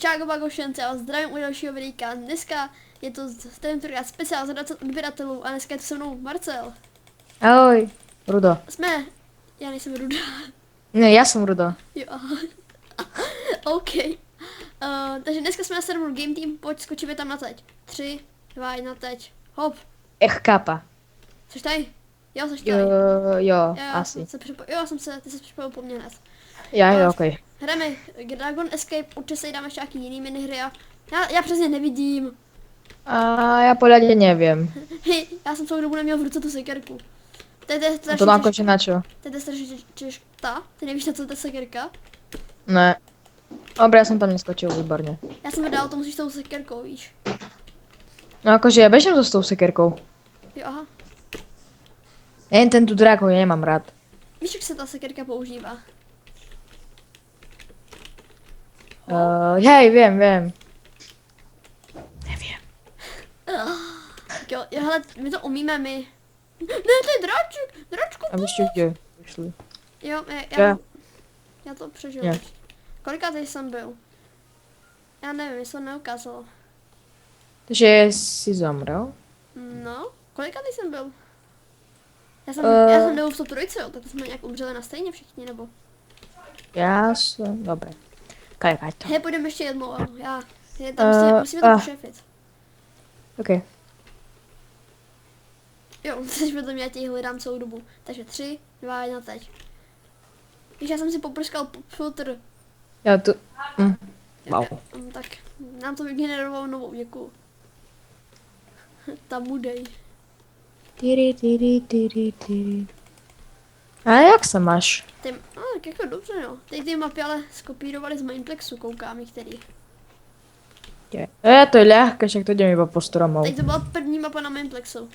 Čágo Bagošence, já vás zdravím u dalšího videa. Dneska je to tentokrát speciál za 20 odběratelů a dneska je to se mnou Marcel. Ahoj, Rudo. Já nejsem Ruda. Ne, já jsem Rudo. Jo, aha. OK. Takže dneska jsme na serveru Game Team, pojď skočíme tam na teď. 3, 2, 1, teď. Hop. Kápa. Jsi tady? Jo, jsi tady. Jo, Já asi. ty jsi připojil po mně hned. Jo, ok. Hrajeme Dragon Escape, určitě se jí dáme ještě nějaký jiný minihry a já přesně nevidím. A já pořádně nevím. Hej, já jsem celou dobu neměl v ruce tu sekerku. To nakoče na čo? To je strašně ta? Ty nevíš, na co je ta sekerka? Ne. Dobre, já jsem tam neskočil, výborně. Já jsem dál, to musíš tou sekerkou, víš. No jakože já běžím to s tou sekerkou. Jo, aha. Jen ten tu dráku, já nemám rád. Víš, jak se ta sekerka používá? Hej, vím. Nevím. Tak jo, hele, my to umíme, my. Ne, to je dráček, dráčku. A víš, kde vyšli? Jo, Já. já to přežil. Je. Kolika tady jsem byl? Já nevím, jestli to neukázalo. Takže jsi zomrel? No, kolika tady jsem byl? Já jsem byl v top trojce, jo, tak to jsme nějak umřeli na stejně všichni, nebo? Já jsem, dobré. Kajkaj to. Hej, půjdeme ještě jednou, jo. Tam musíme to pošefit. Ok. Jo, teď vedle mě, já těch hledám celou dobu. Takže 3, 2, 1, teď. Víš, já jsem si poprskal filtr. Já tu... Wow. Tak, nám to vygenerovalo novou, děkuju. Tam udej. Tyry. A jak se máš? Tak jako dobře, no. Teď ty mapy ale skopírovali z Mindplexu, koukám některý. To je ľahké, však to jdem iba po stromov. Teď to byla první mapa na Mindplexu.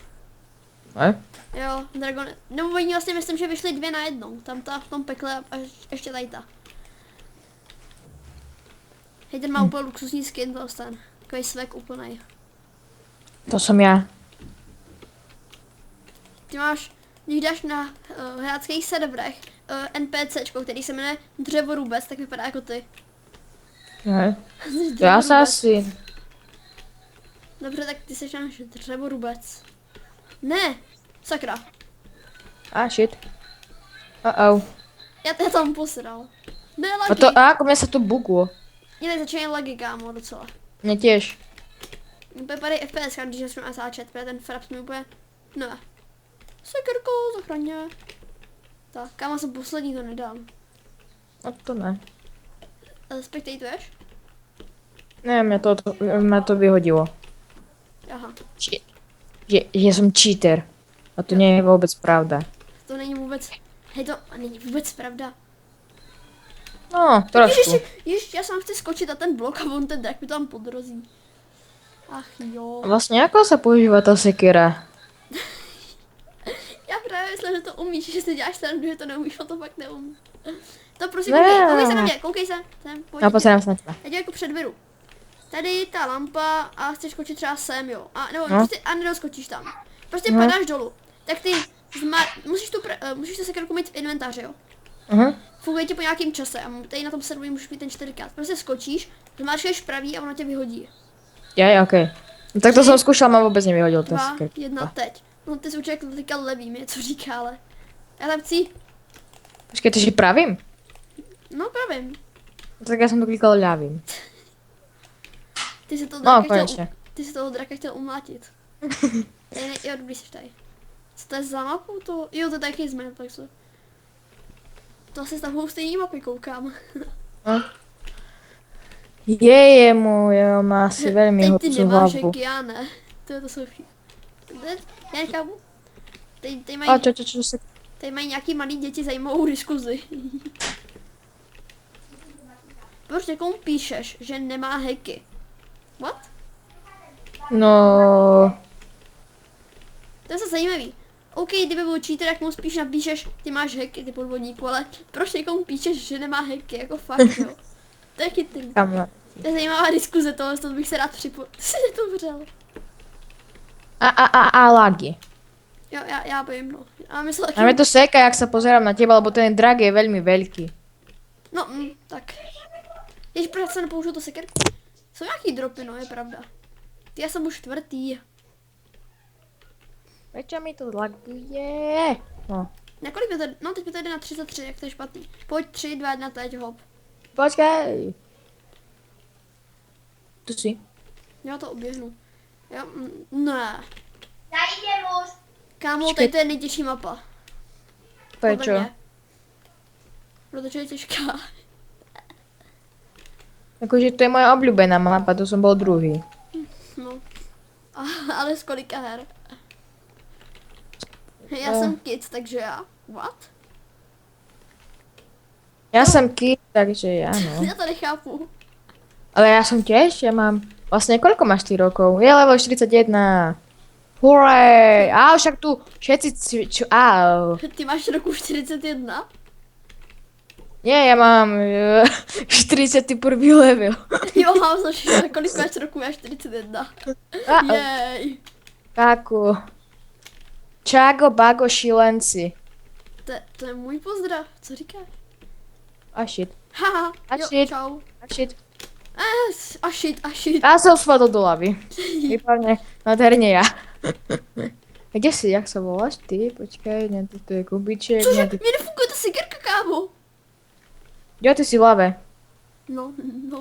Ne? Jo, Dragon... Nebo oni vlastně myslím, že vyšly 2 na jednou. Tam ta v tom pekle a ještě tady ta. Hej, ten má úplně luxusní skin, to ten. Takový svek úplnej. To jsem já. Ty máš, když dáš na hráčských serverech NPCčko, který se jmenuje Dřevorubec, tak vypadá jako ty. Ne? To já se asi... Dobře, tak ty seš náš Dřevorubec. Ne, sakra. Shit. Oh. Já tam posral. Ne, A lagy. to, ako mne sa to buglo. Mě začínají lagy, kámo, docela. Mne tiež. Úplně padají FPS, když jsme natáčet, protože ten fraps mi úplně... Ne. Sekerko, zachraňně. Tak, kámo, jsem poslední, to nedám. No to ne. Spectatuješ? Ne, mňa to vyhodilo. Aha, Že som cheater. A to nie je vôbec pravda. to není vůbec... Hej, to není vůbec pravda. No, trošku. Ježiš, já sám chci skočit na ten blok a on ten drak mi tam podrozí. Ach jo. Vlastne ako sa používa tá sekera? Já právě myslím, že to umíš, že si děláš srandu, že to neumíš, a to fakt neumí. To prosím, Ne. koukej se na mě, koukej se. Sem, pojď. No, pozerám sa na teba. Já tě jako předberu. Tady ta lampa a chceš skočit třeba sem, jo. A nebo No. prostě a nedoskočíš tam. Prostě padáš dolů. Tak ty musíš tu sekerku mít v inventáři, jo. Funguje ti po nějakém čase a tady na tom serveru můžeš mít ten 4x. Prostě skočíš, zmáčkneš pravý a ono tě vyhodí. Okej. No, tak to som skúšal, ma vôbec nevyhodil tá 2, sekerka. 1, teď. No ty jsi učil, jak to teďka levý, mi co říká, ale. Já tam chci. Počkej, ty si pravým? No pravím. Tak ja som to klikal ľavým. Ty si toho No, draka konečne. ty si toho draka chtěl umlátit. Jo, dobrý jsi tady. Co to je za mapu to? Jo, to je taky z Mindplexu. To asi tam budou stejný mapy, koukám. No. Jemu má asi veľmi Teď ty horúcu nemáš hlavu. jak já ne. To jsou všichni. Já nechápu. Teď A mají, čo se... teď mají nějaký malý děti zajímavou diskuzi. Proč někomu píšeš, že nemá hacky? What? No... To je zase zajímavý. OK, kdyby byl cheater, jak mu spíš napíšeš, ty máš hacky, ty podvodníku, ale proč někomu píšeš, že nemá hacky, jako fakt, jo. To je chytrý. Kam... To je zajímavá diskuze, to bych se rád připojil. Ty jsi to vřel. A lagy. Jo, já bojím, no. A myslel taky... A mne to seka, jak sa pozerám na teba, lebo ten drag je veľmi veľký. No, tak. Jež, proč se nepoužil to sekerku? Jsou nějaký dropy, no, je pravda. Ty, já jsem už čtvrtý. Prečo mi to laguje? No. Na kolik mi to, no teď mi to jde na 33, jak to je špatný. Pojď 3, 2, 1, teď hop. Počkej. Tu si. Já to oběhnu. Já, ne. Zajde muž. Kámo, Počkej. tady to je nejtěžší mapa. Podle Prečo? mě. Protože je těžká. Akože to je moja obľúbená mapa, to som bol druhý. No. Ale z kolika her? Já jsem kid, takže já. What? Ja som kid, takže áno. Já to nechápu. Ale ja som tiež, ja mám... Vlastne koľko máš ty rokov? Je level 41. Hurray! Á, však tu všetci Au. Ty máš roku 41? Nie, ja mám 41. level. Jo, mám zašel. Kolik máš roku? Já 41. Jej. Káku. Čágo, bago, šilenci. To je můj pozdrav. Co říkáš? A shit. Haha, A jo, shit. čau. A shit. A shit. Ja som spadol do lavy. Výborne. Nádherne ja. Kde si? Jak sa voláš ty? Počkaj, nie, tu je Kubiček. Cože? Nie, ty... Mně nefunguje ta sigarka, kámo. Jo, ty si v lave. No,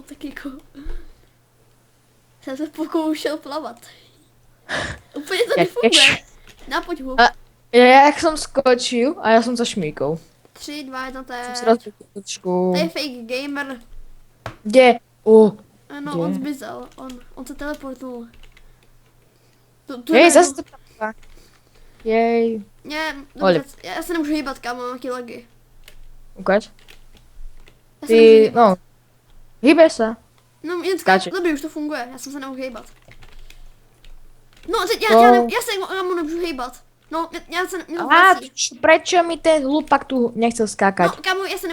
tak jako... Jsem se pokoušel plavat. Úplně to nefunguje. Na, pojď ho. A- Jak som skočil a ja som sa šmíkol. 3, 2, 1, Som si teď. rozbil kubičku. To je fake gamer. Kde? No, Kde? on zmizel. On se teleportnul. Jej, zase to pravda. Jej. Ne, Oli. dobře, já se nemůžu hýbat, kámo, mám nějaký lagy. Ukáž. Já se nemůžu Ty, hýbat. no. Hýbe sa. No, jen Skáče. dobrý, už to funguje, já jsem se nemohl hýbat. No, teď To- já se mu nemůžu hýbat. No, já se mě to A vrací. prečo mi ten hlupak tu nechcel No, skákať? kámo, já se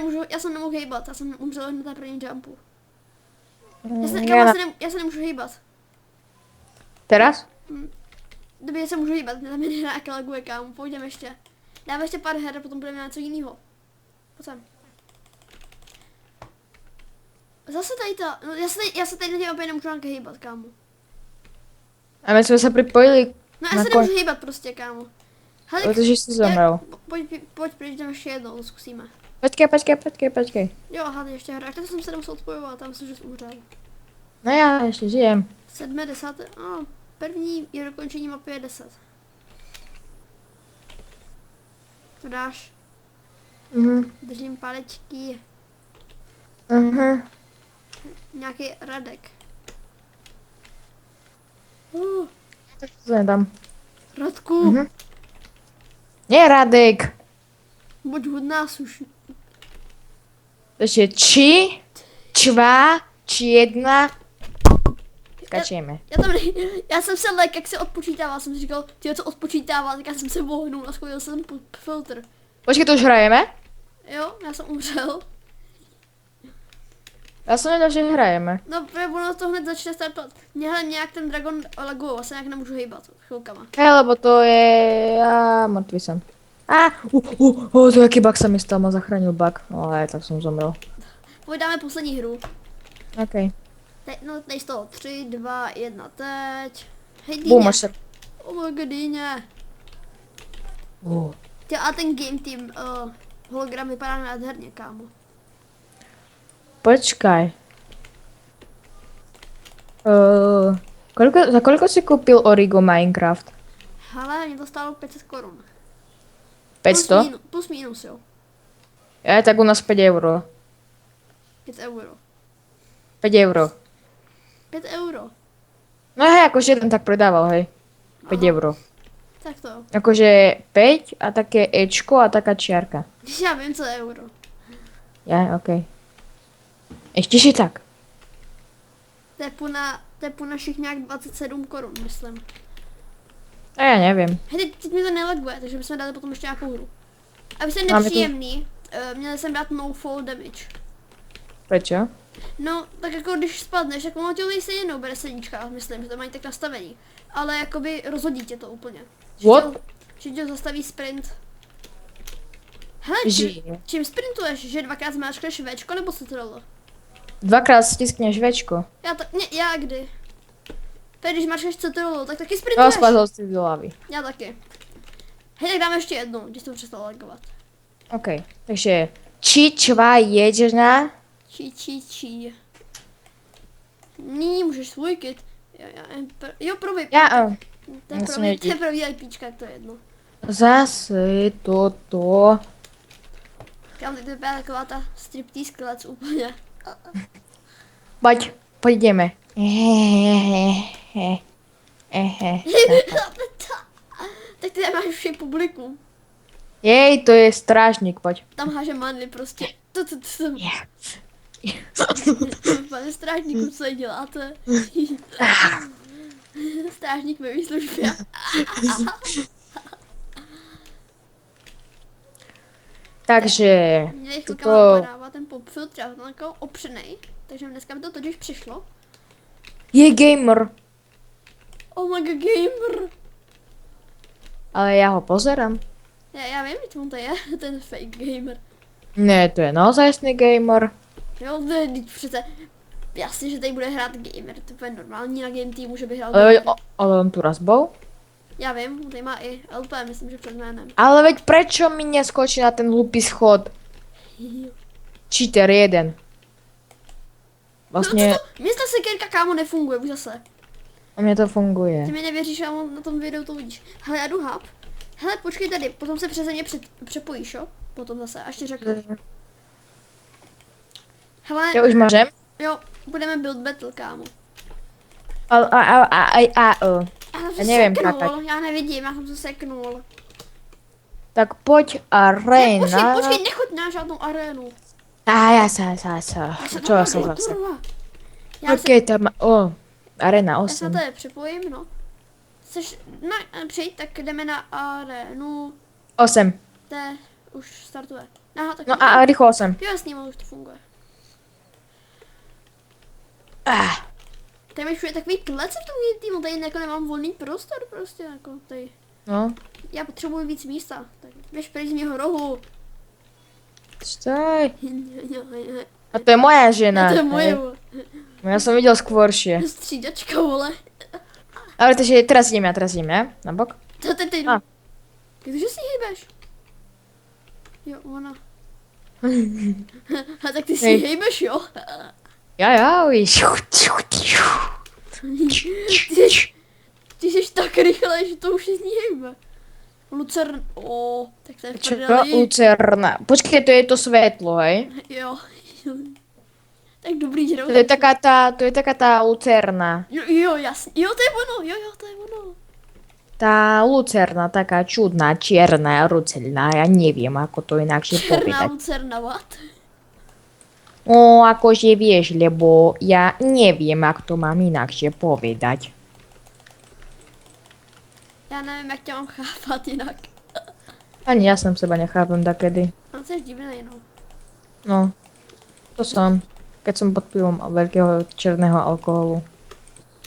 nemohl hýbat, já jsem umřel hned na prvním jumpu. Mm, Já se nemůžu hýbat. Teraz? Dobře, já se můžu hýbat, mě tam je nějaké laguje, kámo, půjdeme ještě. Dáme ještě pár her a potom budeme na něco jiného. Pojď sem. Zase tady ta, no já se tady na těm opět nemůžu nějaké hýbat, kámo. A my sme sa pripojili, No já Na se kon- nemůžu hýbat prostě, kámo. Hele, protože si zomrel. pojď, jdeme ještě jednou, to zkusíme. Počkej. Jo, aha, ještě hra, tak jsem se nemusel odpojovat, tam jsem, že jsem umřel. No ja ešte žijem. 7, 10, první je dokončení mapy je 10. To dáš, držím palečky, nějaký Radek. Tak to nedám. Radku, Nie Radek. buď hodná suš. Ešte či, čva, či jedna. Skačeme. Já jsem se lek, jak se odpočítává, jsem si říkal, ty co odpočítává, tak já jsem se vohnul a schodil jsem filtr. Počkej, to už hrajeme? Jo, já jsem umřel. Ja som nedal, že hrajeme. No, ono to hned začne startovat. Mě nějak ten dragon lagují, asi nějak nemůžu hejbat chvilkama. Hej, lebo to je... mŕtvy som. To jaký bug sa mi stal, ma zachránil bug. Ale tak som zomrel. Pojď dáme poslední hru. OK. Teď z toho 3, 2, 1, teď. Hej, Bum, dýně. až sa... Oh my god, dýně. Ty, a ten game team hologram vypadá nádherně, kámo. Počkaj. Za koľko si kúpil Origo Minecraft? Hele, mě to stálo 500 korun. 500? Plus minus, jo. Ja, tak u nás 5 euro. 5 euro. 5 euro. 5 euro. No hej, akože jeden tak predával, hej. 5 euro. Tak to jo. Akože 5 a také Ečko a taká čiarka. Když já vím, co je euro. Ja, OK. Ešte si tak. To je po našich nějak 27 korun, myslím. A ja neviem. Hej, teď mi to nelaguje, takže bychom dali potom ještě nějakou hru. Aby se Máme tu- nepříjemný, měli jsem dát no fall damage. Prečo? No, tak jako když spadneš, tak ono tě se jenom bere sedíčka, myslím, že to mají tak nastavený. Ale jakoby rozhodí tě to úplně. What? Že tě zastaví sprint. Hele, Žije. čím sprintuješ, že dvakrát zmáčkneš Včko nebo Ctrl? Dvakrát stiskneš večko. Já kdy? Teď když máš ještě CTRL, tak taky No, sprintuješ. spadl si do hlavy. Já taky. Hej, tak dáme ještě jednu, když to přestalo lagovat. OK, takže čičva jedna. Čí. Nyní můžeš svůj kit. Jo, pro VIP. To je já pro jsem VIP, to je nevidí. pro VIPčka, to je jedno. Zase toto. Kam teď to vypadá taková ta striptease klec úplně. Pojď jdeme. Tak ty máš všem publikum. Jej, to je strážník, pojď. Tam háže manly prostě. Pane strážníku, co děláte? Strážník ve výslužbě. Takže, Mě chvilka toto... vypadává ten popfiltr, já jsem jako opřenej. Takže dneska mi to totiž přišlo. Je gamer. Oh my god, gamer. Ale já ho pozerám. Já vím, že on to je, ten fake gamer. Ne, to je naozajstný gamer. Jo, ne, teď přece, jasně, že tady bude hrát gamer, to je normální na game teamu, že by hrál Ale, gamer. ale on tu raz bol. Já vím, on tady má i LP, myslím, že před jménem. Ale veď prečo mi neskočí na ten hlupý schod? Cheater jeden. Vlastně, Mně ta sekerka, kámo, nefunguje už zase. u mě to funguje. Ty mi nevěříš, ale na tom videu to vidíš. Hele, já jdu hub. Hele, počkej tady, potom se přeze mě přepojíš, jo? Potom zase, až ti řeknu. Hele, Já už můžem? jo, budeme build battle, kámo. Já nevím, seknul, já nevidím, já jsem se seknul. Tak pojď Ne, arena. počkej, nechoď na žádnou arénu. Já čo já jsem zase. Já se, Ok, tam, arena já se 8. na to přepojím, no. Chceš přijít, tak jdeme na arénu. 8. Už startuje. Aha, tak No a rychlo 8. jo, jasně, už to funguje. Ah, Tady máš všude takový klece v tom týmu, tady jako nemám volný prostor prostě, jako tady. no, Já potřebuji víc místa, tak běž pryč z mého rohu. stoj. A to je moja žena. To je moje, hej. vole. No, já jsem viděl skôršie. Střídačka, vole. Ale takže teraz idem, ja? Na bok? To teď jdu. A. Kdeže si hejbeš? Jo, ona. A tak ty si Hej. hejbeš, jo? Ja, Ty jsi tak rychle, že to už se z ní hejbe. Lucern, tak to je v Čo? prdeli. Lucerna. Počkej, to je to svetlo, hej? Jo. Tak dobrý, že To je taká tá lucerna. Jo, jasně. Jo, to je ono, jo, to je ono. Tá lucerna, taká čudná, čierna, ruceľná, ja neviem, ako to inakšie Černá povedať. lucerna, what? Akože vieš, lebo ja neviem, ako to mám inakšie povedať. Já nevím, jak tě mám chápat jinak. Ani ja som seba nechápem takedy. No, to je divný, no. No, to som. Keď som pod vplyvom veľkého černého alkoholu.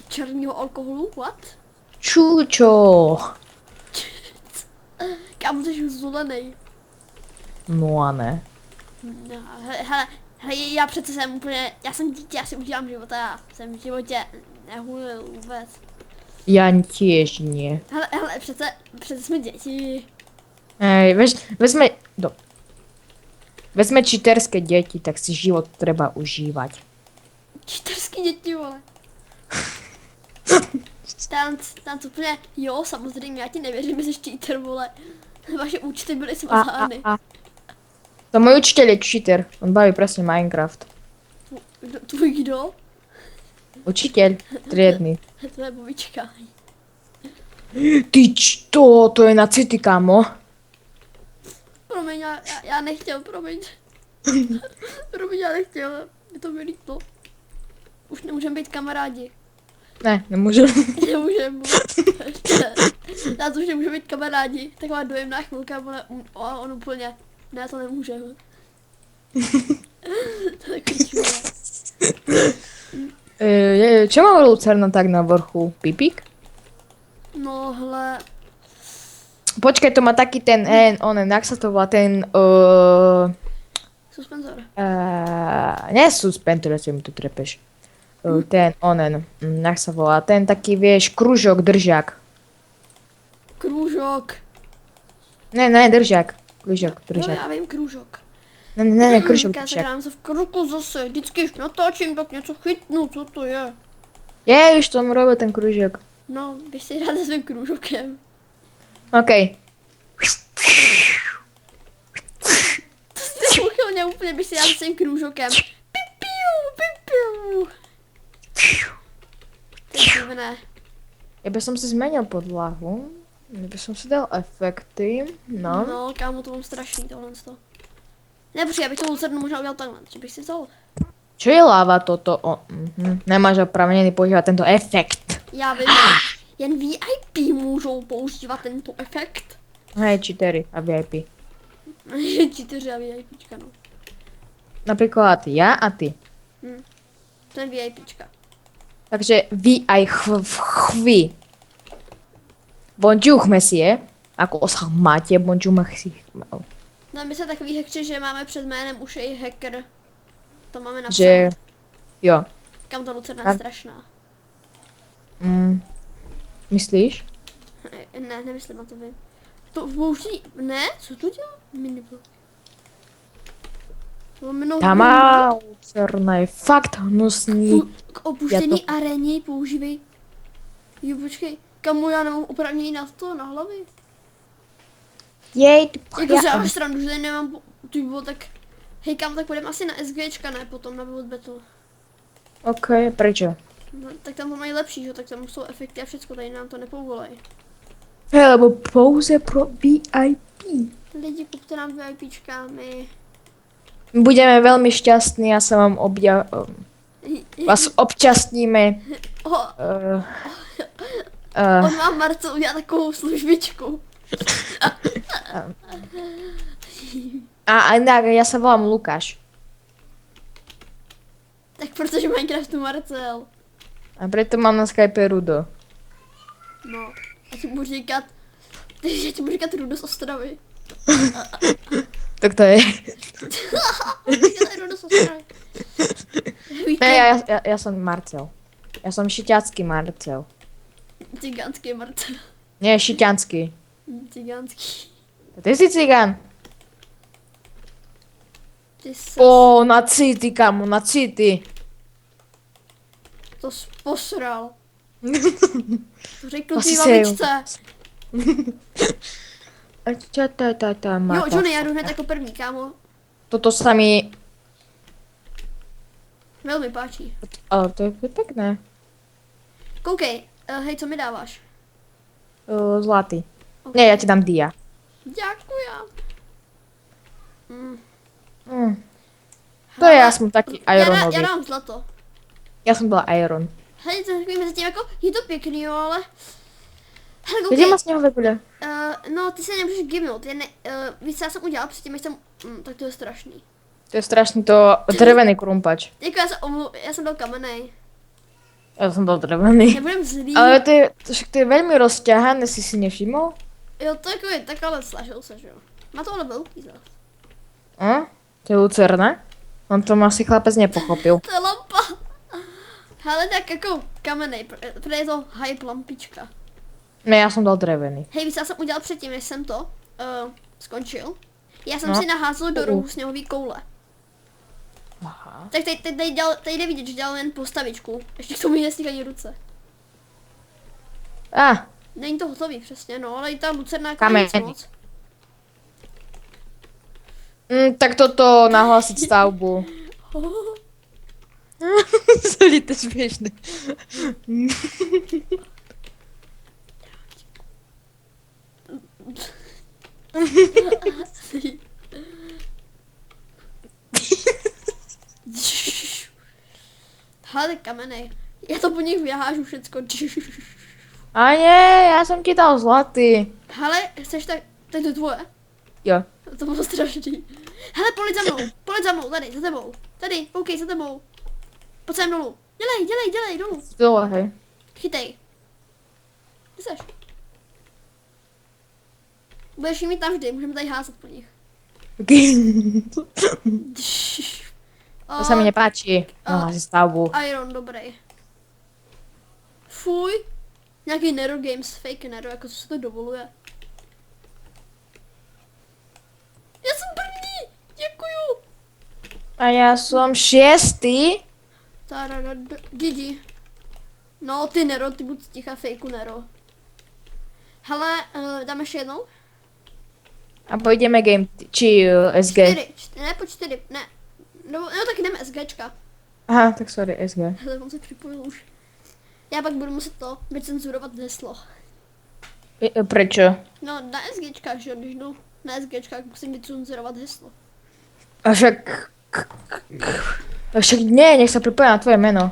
Černýho alkoholu, what? Čučo! Kámo, jsi už zvolenej. No a ne. No, hele, já přece jsem úplně, já jsem dítě, já si užívám života, já jsem v životě nehulil vůbec. Ja tiež nie. Hele, přece jsme děti. Ej, vezme čiterské deti, tak si život treba užívať. Čtyřský děti, vole. Tam úplně, jo, samozřejmě, já ti nevěřím, že jsi cheater, vole. Vaše účty byly smazány. To môj učiteľ je cheater, on baví presne Minecraft. Tvůj kdo? Učiteľ, triedny. To je babička. Ty čo, to je na city, kamo. Promiň, já nechtěl, promiň. Promiň, já nechtěl, je to mi líto. Už nemůžeme být kamarádi. Ne, nemôžem. Nemůžeme. Já to už nemůžeme být kamarádi. Taková dojemná chvilka, a on úplně, ne, to nemůžeme. To je takový čuvé. Čo má Lucerna tak na vrchu? Pipík? No, hle, Počkej, to má taký ten, jak sa to volá, ten, Suspenzor. Nie suspensor, si mi tu trepeš. Ten, onen, jak sa volá, ten taký, vieš, kružok, držák. Krůžok. Ne, držák. Kružok, No, držák. já vím, krůžok. Ne, kružok, Já se držák. dám se v kroku zase. Vždycky, když natáčím, tak něco chytnu, co to je. Je, už tomu robil ten kružok. No, běž si hrát se svým krůžokem. OK. To jsi uchylně úplně, běž si hrát se svým krůžokem. Pipiu, pipiu. To je divné. Ja by som si zmenil podlahu. Ja by som si dal efekty. No. No, kámo, to mám strašný tohle. Ne, počkej, já bych to lucernu možná udělal takhle, že bych si vzal. Čo je láva toto? Nemáš oprávnený používať tento efekt. Já vím, jen VIP můžou používat tento efekt. Hej, 4 a VIP. 4 a VIPčka, no. Napríklad ja a ty. To je VIPčka. Takže vy aj chví. Bonjour, monsieur. Ako osah máte, bonjour, merci. No, my jsme takový hackři, že máme před jménem už i hacker. To máme napsat. Že, jo. Kam ta lucerna je strašná. Myslíš? Ne, nemyslím na to vím. To použití, ne? Co to dělá? Miniblock. Tá má lucerna je fakt hnusný. K opuštěný aréně používej. Jo, počkej. Kamu já nemám oprávnění na to, na hlavy? Jej, Jako že já stranu, že tady nemám, ty bylo tak... Hej kam, tak půjdeme asi na SGčka, ne potom na Build Battle. OK, prečo? No, tak tam to mají lepší, že? Tak tam jsou efekty a všecko, tady nám to nepovolej. Hej, lebo pouze pro VIP. Lidi, kupte nám VIPčka, my... Budeme veľmi šťastní a sa vám vás občastníme. Oh, on má Marcel udělat takovou službičku. A inak, ja sa volám Lukáš. Tak protože Minecraftu Marcel. A preto mám na Skype Rudo. No, já ti budu říkat... Takže já ti budu říkat Rudo z Ostravy. Tak to je. Rudo z Ostravy. Ne, ja som Marcel. Ja som šiťacký Marcel. Cigánský Marcel. Nie, šiťanský. Cigánský. Ty si cigán. Ty se Na city, kamo, na city. to posral. To řeknu Asi tvý se babičce. A čo to má? Jo, Johnny, já jdu hned jako první, kámo. Toto sa mi... Velmi páčí. Ale to je pekné. Koukej, hej, co mi dáváš? Zlatý. Ok. Nie, ja ti dám dia. Děkuji. To je, ja som taký ironový. Já dám zlato. Ja som bola iron. Hej, to takový mezi tím jako, je to pěkný, jo, ale... Hele, Kde koukej, má sněhové guľa? no, ty se nemůžeš gibnout, víš, co já jsem udělal předtím, než jsem, tak to je strašný. To je strašný to drevený krumpač. Jako já jsem dal kamenej, Ja som bol drevený. nebudem zlý. Ale to je veľmi rozťahané, si nevšimol? Jo, to jako je tak, ale snažil se, že jo. Má to ale velký zas. To je lucerna? On to asi chlapec nepochopil. To je lampa. Hele, tak jako kamenej, protože je to hype lampička. Ne, ja som dal drevený. Hej, víš, já jsem udělal předtím, než jsem to skončil. Já jsem No. si naházel do rohu sněhový koule. Aha. Tak tady jde vidět, že dělal jen postavičku. Ještě k tomu jí nestíhají ruce. Není to hotový přesně, no, ale i ta lucerna jako Kamen. nic moc. Tak toto nahlasiť stavbu. Sorry, to je smiešné. Hele, kamenej. Já to po nich vyhážu všecko. A nie, ja som ti dal zlatý. Hele, chceš tak, to je tvoje? Jo. To bylo strašný. Hele, pojď za mnou, tady, za tebou. Tady, koukej, za tebou. Pojď sem dolů. Dělej, dolů. Dole, hej. Chytej. Kde seš? Budeš jí mít navždy, můžeme tady házet po nich. To sa mi nepáči. No, asi stavbu. Iron, dobrý. Fuj. Nějaký Nero Games, fake Nero, jako co se to dovoluje. Já jsem první, děkuju. A ja som 6. GG. No ty Nero, ty buď ticha, fake Nero. Hele, dáme ještě jednou? A pôjdeme game, či SG. 4, ne po 4, ne. No tak jdeme SGčka. Aha, tak sorry, SG. Hele, on se připojil už. Já pak budu muset to vycenzurovat heslo. Prečo? No na SGčka, že jo, když jdu na SGčka, musím vycenzurovat heslo. A však nie, nech sa pripoja na tvoje meno.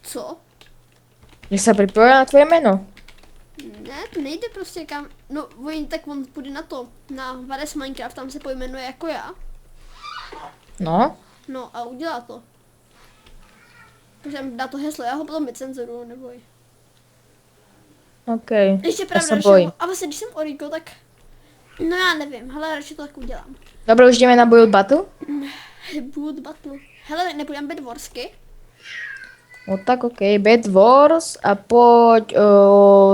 Co? Nech sa pripoja na tvoje meno. Ne, to nejde prostě kam. No, tak on půjde na to, na Vares Minecraft, tam se pojmenuje jako já. No. No a udělá to. Takže tam dá to heslo, já ho potom vycenzuruju, neboj. OK. Ještě Ja pravda, sa že bojím. a vlastně když jsem Origo, tak no já nevím, hele, radši to tak udělám. Dobre, už ideme na Build Battle? Build battle. Hele, nebudem bedwarsky. No tak OK, Bed Wars a poď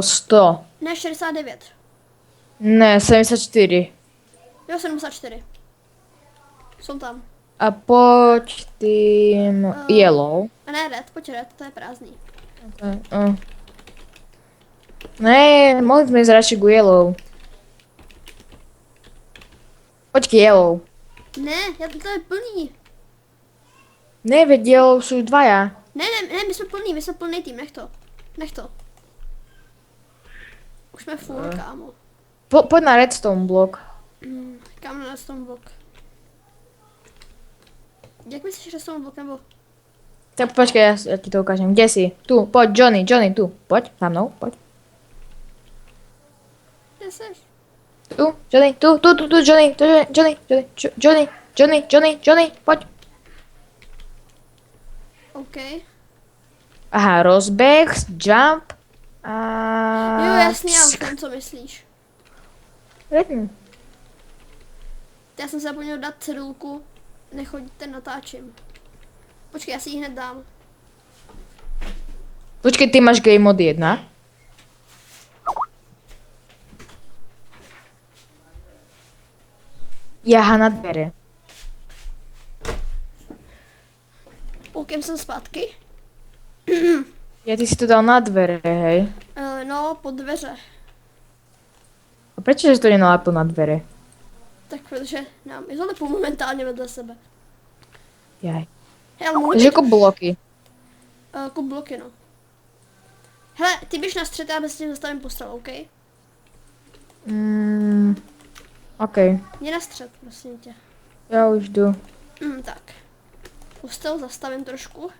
100. Ne, 69. Ne, 74. Jo, 74. Jsem tam. A poď tým Yellow. A ne, red, pojď red, to je prázdný. Ne, mohli sme ísť radšej ku Yellow. Poď k Yellow. Ne, to je plný. Ne, veď Yellow sú dvaja. Ne, my jsme plný tým, nech to. Nech to. Už jsme full, kámo. Poď na Redstone blok. Kámo na redstone block. Jak myslíš redstone block, nebo? Tak počkej, ja ti to ukážem. Kde si? Tu, poď, Johnny, tu. Poď, za mnou, poď. Kde seš? Tu, Johnny, tu, Johnny, poď. OK. Aha, rozbeh, jump a... Jo, jasně, já už vím, co myslíš. Řekni. Já jsem se zapomněl dát cedulku, nechoďte, natáčím. Počkej, já si ji hned dám. Počkej, ty máš game mode 1? Jaha, na dvere. Oukem jsem zpátky. Ja, ty si to dal na dvere, hej. No, pod dveře. A prečo si to nenalepil na dvere? Tak protože nám je to lepo momentálně vedle sebe. Jaj. Hele, můj Takže jako bloky. jako bloky, no. Hele, ty běž na střed, já bez tím zastavím postel, OK? OK. Jdi na střed, prosím tě. Ja už jdu. Tak. Postel zastavím trošku.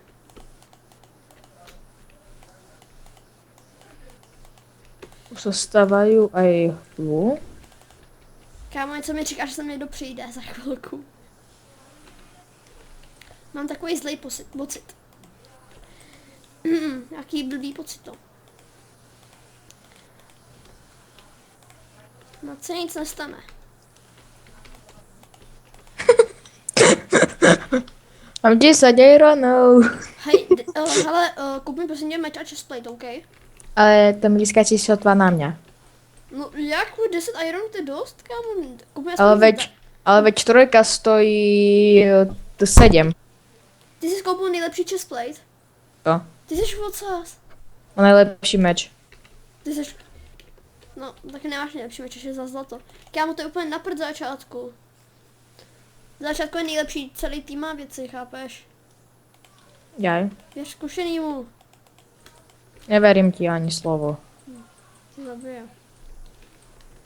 Už sa stavajú aj tu. Kámo, něco mi říká, že se mi někdo přijde za chvilku. Mám takový zlej pocit. Jaký blbý pocit to. No co nic nestane. Mám 10 ironov. Hej, hele, kup mi prosím tě meč a chestplate, OK? Ale tam lískačí sotva na mňa. No jak, 10 ironů to je dost, kámo? Kup mi Ale veď trojka stojí 7. Ty jsi koupil nejlepší chestplate? To. Ty jsi vocas. Má najlepší meč. Ty jsi... No, tak nemáš nejlepší meč, je za zlato. Kámo, to je úplně na prd začátku. Začátku je nejlepší, celý tým má věci, chápeš? Jaj. Věř zkušenýmu. Neverím ti ani slovo. Ty zabiju.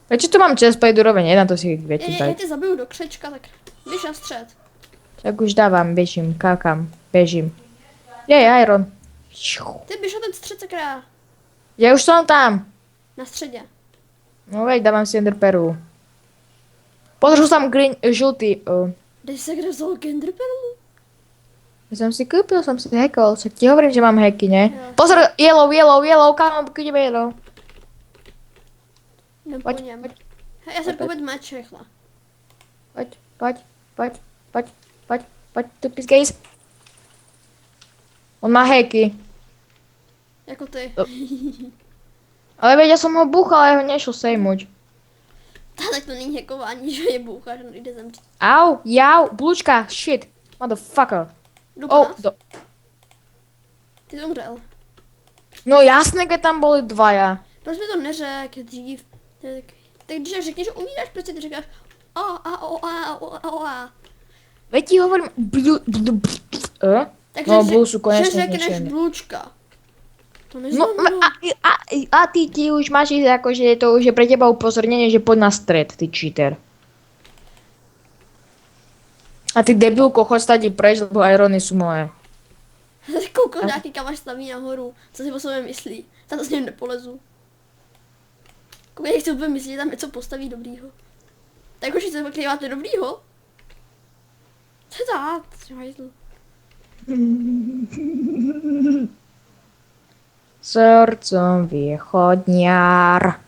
Prečo tu mám chestplate úroveň 1, to si Já viete dať. tě zabiju do křečka, tak běž na střed. Tak už dávam, bežím, kákam, bežím. Jej, iron. Ty běž na ten střed, sakra. Ja už som tam. Na středě. No veď, dávam si ender perlu. Pozor, sú tam green, žltý. Kde jsi sakra vzal genderperlu? Ja som si kúpil, som si hackol, však ti hovorím, že mám hacky, ne? Jo. Pozor, yellow, kam ideme yellow. Jdem po Pojď, něm. pojď. Hej, já jsem pojď. koupit meč rychle. Poď. Poď, tu pizgejs. On má hacky. Jako ty. Ale veď, ja som ho búchal, ale ho nešel sejmuť. Tak to není hackování, že je bůh a že jde zemřít. Au, jau, blúčka, shit. Motherfucker. Jdu po Oh, nás. Ty zemřel. No jasné, keď tam boli dvaja. Proč mi to neřek dřív? Tak když řekni, že umíráš, proč ty říkáš a. Veď ti hovorím... Takže No, Blue sú že konečne řekneš zničené. blúčka. To No, neznamená. a ty už máš ísť akože to už je pre teba upozornenie, že poď na stred, ty cheater. A ty debilko, choď stať preč, lebo irony sú moje. Koukal nějaký kamaš staví nahoru. Co si o sobě myslí? Tam s ním nepolezu. Koukej, jak si úplně myslí, že tam něco postaví dobrýho. Tak už se pak máte dobrýho? Co je to? Hajzl. Srdcom východňar.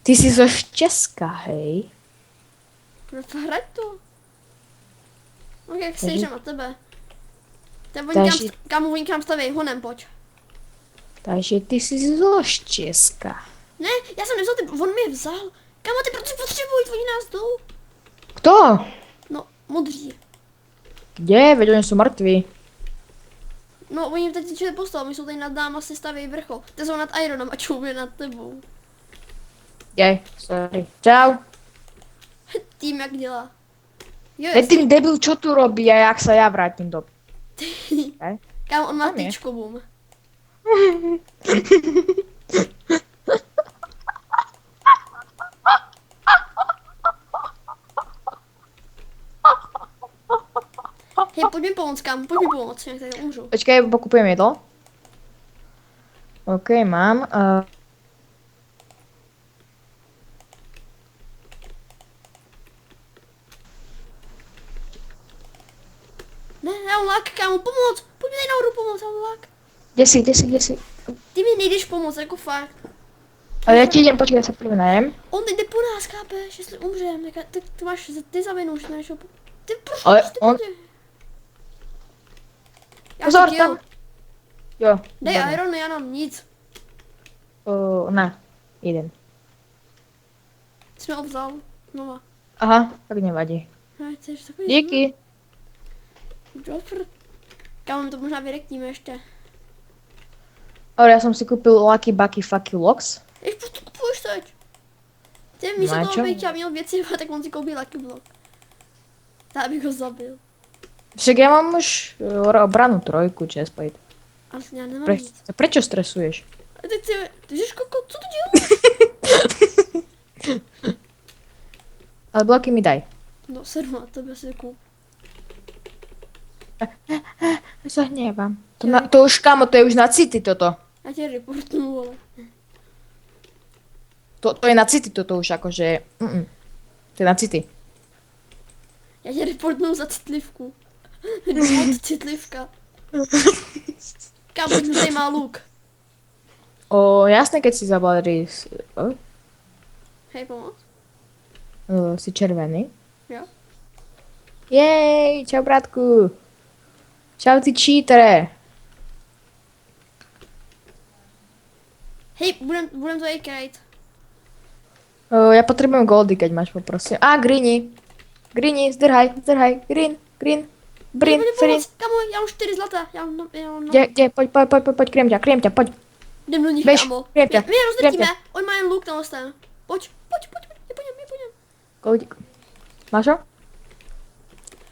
Ty si zo Česka, hej? No to hrať to. No jak Takže- si, že na tebe. Takže- Kamu oni k nám staví, honem, pojď. Takže ty si zo Česka. Ne, já jsem nevzal, on mě vzal. Kamo, ty protože potřebují, oni nás jdou. Kto? No, modří. Kde? Veď oni sú mŕtvi. No, oni teď začali postav, my jsou tady nad náma, si staví vrchol. Ty jsou nad Ironem a čoubě nad tebou. Jej, sorry. Čau. Tým jak dělá. Jo, Veď ten debil, čo tu robí a jak sa ja vrátim do... Hej. Kámo, on má Tam je. tyčko, boom. Hej, pojď mi pomoct, kámo, pojď mi pomoct, jinak tady umřu. Počkej, pokupujem jedlo. OK, mám. Ne, já mám lak, kámo, pomoc, pojď mi tady nahoru pomoct, já mám lak. Kde si? Ty mi nejdeš pomoct, jako fakt. Ale ja ti idem, počkaj, ja sa prvý najem. On jde po nás, chápeš, jestli umřem, tak ty máš, ty za vinu, že než ho... Ty proč Ale ty on- podě? Já Pozor, ti tam... děl. Jo. Dej výborne. Iron, já nám nic. Na, jeden. Jsme ho vzal, znova. Aha, tak nevadí. Ne, ty jsi takový Díky. Dobr. Kámo, to možná vyrektíme ještě. Ale ja som si kúpil Lucky Bucky Fucky Locks. Jež, proč to kupuješ teď? Ty místo No a toho, čo? abych já měl věci, tak on si koupí Lucky Block. Já bych ho zabil. Však ja mám už obranu trojku, chestplate. Ale já nemám nic. Prečo stresuješ? A teď ty jsi koko, co to děláš? Ale bloky mi daj. No, sedu na tebe si koup. Ja sa hnevam. To už, kamo, to je už na city toto. Já tě reportnu, vole. To je na city toto už akože... To je na city. Já tě reportnu za citlivku. Od citlivka. Kámo, pojď mi tady má luk. Jasné, keď si zabalí... Hej, pomoc. Si červený. Jo. Jej, čau bratku. Čau ty cheatere. Hej, budem to jej krajit. Ja potrebujem goldy, keď máš, poprosím. Greeny, zdrhaj. Green, Pojď mi free. pomoct, kámo, já mám 4 zlata. Já mám Kde, poď, kriem ťa. Jdem do nich, Bež, kámo. kriem ťa, My je rozdrtíme, kriem on má jen luk tenhle ten. Pojď, je po něm. Goldík. Máš ho?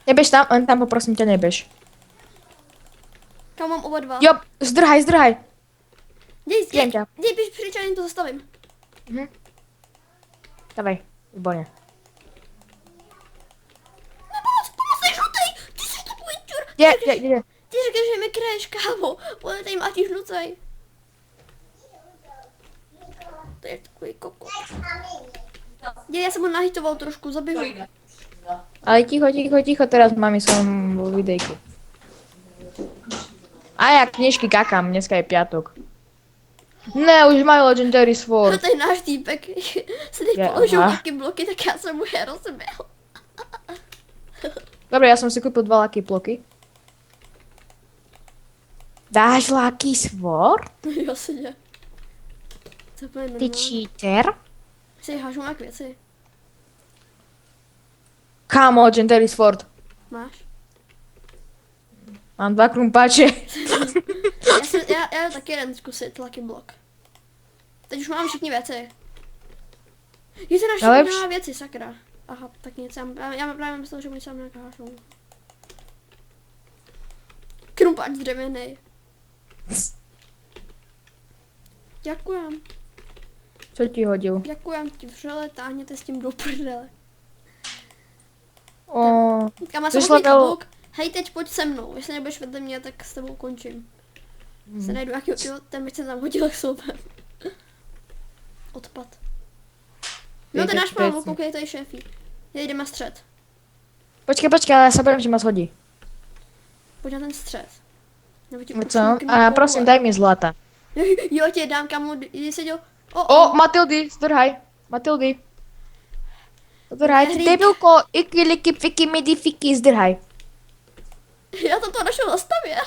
Nebež tam, len tam poprosím ťa, nebež. Kámo, mám oba dva. Jo, zdrhaj. Kriem ťa. Dej, běž pryč, já jen to zastavím. Davaj, výborně. Pomoc, ty žlutej, ty jsi takový čur. Kde? Ty říkáš, že mi kraješ, kámo. Ale tady máš žlutej. To je takový koko. Dej, já jsem ho nahitoval trošku, zabiju. Ale ticho, teraz mami som vo videjku. A ja knižky kakám, dneska je piatok. Ne, už mají Legendary No Sword. to je náš týpek. Se teď Je, položil aha. nějaký bloky, tak já jsem mu je rozbil. Dobre, ja som si kúpil 2 Lucky bloky. Dáš Lucky Sword? Jasně. To je úplně Ty normální. cheater? Si hážu jak věci. Kámo, Legendary Sword. Máš? Mám 2 krumpáče. Já taky jeden zkusit Lucky Block. Teď už mám všichni věci. Je to Ale naše věci, sakra. Aha, tak nic, já právě myslel, že oni sám nějak hážou. Krumpáč dřevěný. Děkujem, Co ti hodil? děkujem ti vřele, táhněte s tím do prdele. O, Kam má Jsi samotný level- kluk? Hej, teď pojď se mnou, jestli nebudeš vedle mě, tak s tebou končím. Se najdu jakýho, jo, ten bych se tam hodil k sobě. Odpad. No Ty ten náš tak mám, věci. koukej, to je šéfí. Jdeme střed. počkej, ale ja sa budem, že ma shodí. Pojď na ten střed. Nebo ti Co? ušluknu A po prosím, vole. daj mi zlata. Jo, ti dám, kamu, jdi se děl. O, Matildy, zdrhaj. Matildy. Zdrhaj, ty Nehríď. debilko, iky, liky, fiky, midi, fiky, zdrhaj. Já to našel nastavil.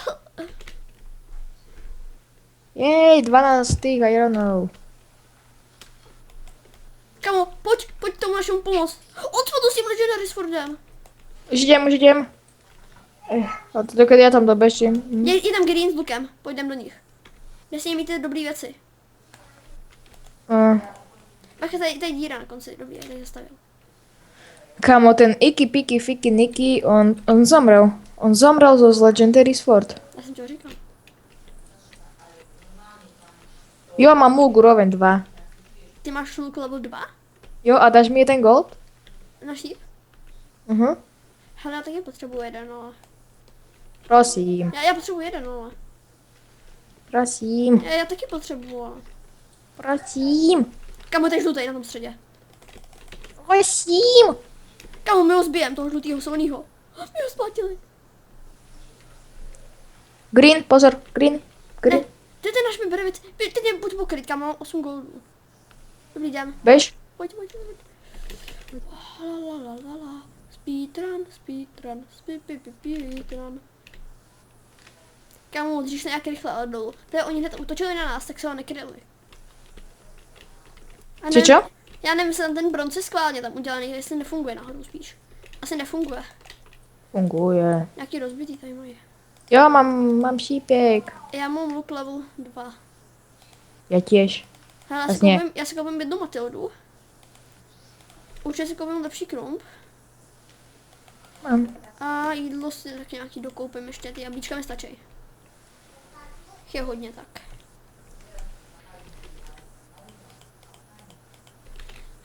Jej, 12 tých ironov. Kamo, pojď tomu našemu pomoct. Odpadu s tím Legendary Swordem. Už idem. A to dokedy ja tam dobežím. Je tam Green s lukem, půjdem do nich. Nesmí mít ty dobrý věci. Bacha, tady je díra na konci, dobrý, jak tady zastavil. Kámo, ten Iky, Piky, Fiky, Niky, on zomrel. On zomrel zo z Legendary Sword. Já jsem ti ho říkal. Jo, mám luk úroveň 2. Ty máš luk level 2? Jo, a dáš mi jeden gold? Naší? Hele, já taky potřebuji jeden, ale. Prosím, Já potřebuji jeden, ale. prosím, Já taky potřebuji, ale. prosím, Kamo, ten žlutý na tom středě. prosím. Kamo, my ho zbijem, toho žlutýho silnýho. My ho splatili. Green, pozor, green, Ne, green. ty ten náš mi bere věc. Ty mě buď pokryt, kamo, mám 8 goldů. Dobrý, jdem. Bež? Pojď. La. Speedrun, speedrun. Kamu, dřív se nějak rychle ale dolů. To je, oni hned útočili na nás, tak se ho nekryli. A Či čo? Já nevím, jestli tam ten bronz je schválně tam udělaný, jestli nefunguje náhodou spíš. Asi nefunguje. Funguje. Nějaký rozbitý tady mají. Jo, mám šípek. Já mám luk level 2. Ja tiež. Hele, Vlastně. já si koupím jednu Matildu. Určitě si koupím lepší krump. Mám. A jídlo si tak nějaký dokoupím ještě, ty jablíčka mi stačí. Je hodně tak.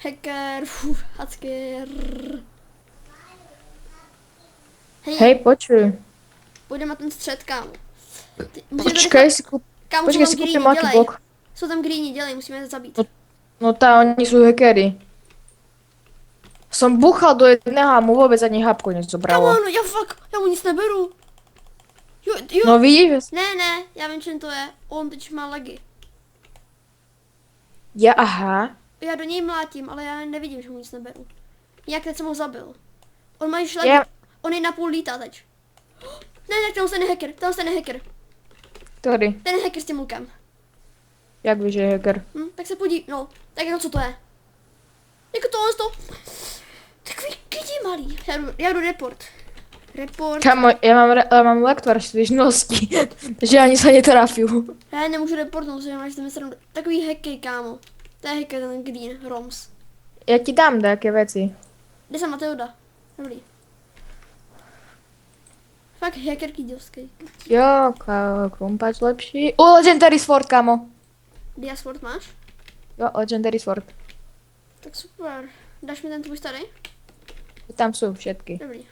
Hacker, hacker. Hej, počuj. Půjdeme na ten střed, kámo. Počkej, Kámo, počkej, jsou si tam kúpim greeny, Lucky dělej. Block. Jsou tam greeny, dělej, musíme je zabít. No tá, oni sú hackery. Som buchal do jedného a mu vôbec ani hápku Kámo, nezobralo. no já mu nic neberu. Jo. No vidíš? Ne, já vím, čem to je. On teď má legy. Aha. Já do něj mlátím, ale já nevidím, že mu nic neberu. Jak teď jsem ho zabil. On má již legy. Já- On je napůl lítá teď. Ne, ten je hacker. Ktorý? Ten je hacker s tím lukem. Jak víš, že je hacker? Tak se podí, no, tak jako co to je? Jako to. Takový kidi malý. Já jdu report. Kamo, ja mám lektvar svižnosti, že ani sa netrafiu. Já nemůžu reportnout, že máš tam srandu. Takový hacker, kámo. To je hacker, ten Green, Roms. Ja ti dám nejaké veci. Kde jsem Matilda? Dobrý. Fakt hacker kýdovský. Jo, krumpač lepší. Legendary Sword, kamo. Diasword máš? Jo, Legendary Sword. Tak super. Dáš mi ten tvůj starý? Tam sú všetky. Dobrý.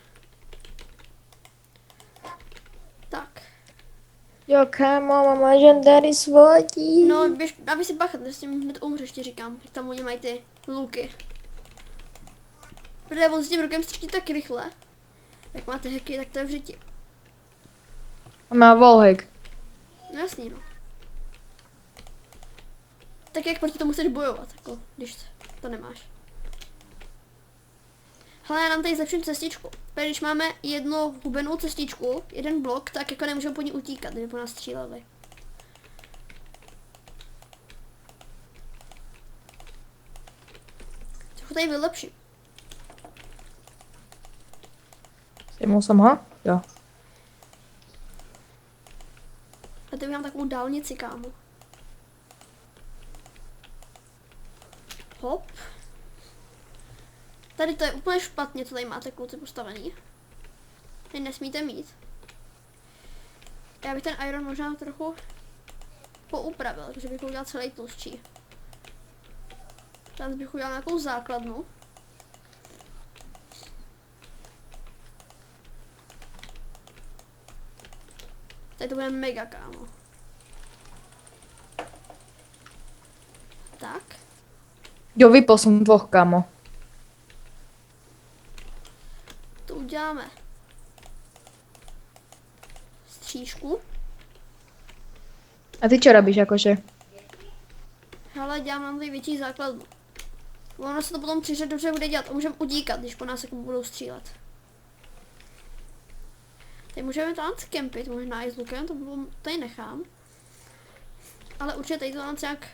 Tak. Jo, kamo, mám Legendary Sword. No, běž, dávej si bacha, s tím hned umřeš, ti říkám. Jak tam oni mají ty luky. Protože on s tím rukem střílí tak rychle. Jak máte hacky, tak to je v řiti. Má wallhack. No jasný, no. Tak jak proti tomu chceš bojovat, jako, když to nemáš. Hele, já nám tady zlepším cestičku. Protože když máme jednu hubenou cestičku, jeden blok, tak jako nemůžeme po ní utíkat, kdyby po nás stříleli. Trochu tady vylepším. Sejmul jsem ho? Jo. A tady mám takovou dálnici, kámo. Hop. Tady to je úplně špatně, co tady máte kluci postavený. Tady nesmíte mít. Já bych ten iron možná trochu poupravil, takže bych ho udělal celý tlustší. Tady bych udělal nějakou základnu. Tady to bude mega, kámo. Tak. Jo, vypol jsem 2, kámo. To uděláme. Střížku. A ty čo robíš jakože? Hele, dělám nám tady větší základnu. Ono se to potom příště dobře bude dělat a můžeme utíkat, když po nás jako budou střílet. Tady můžeme tam kempit, možná i s lukem, to tady nechám. Ale určitě tady to nám nějak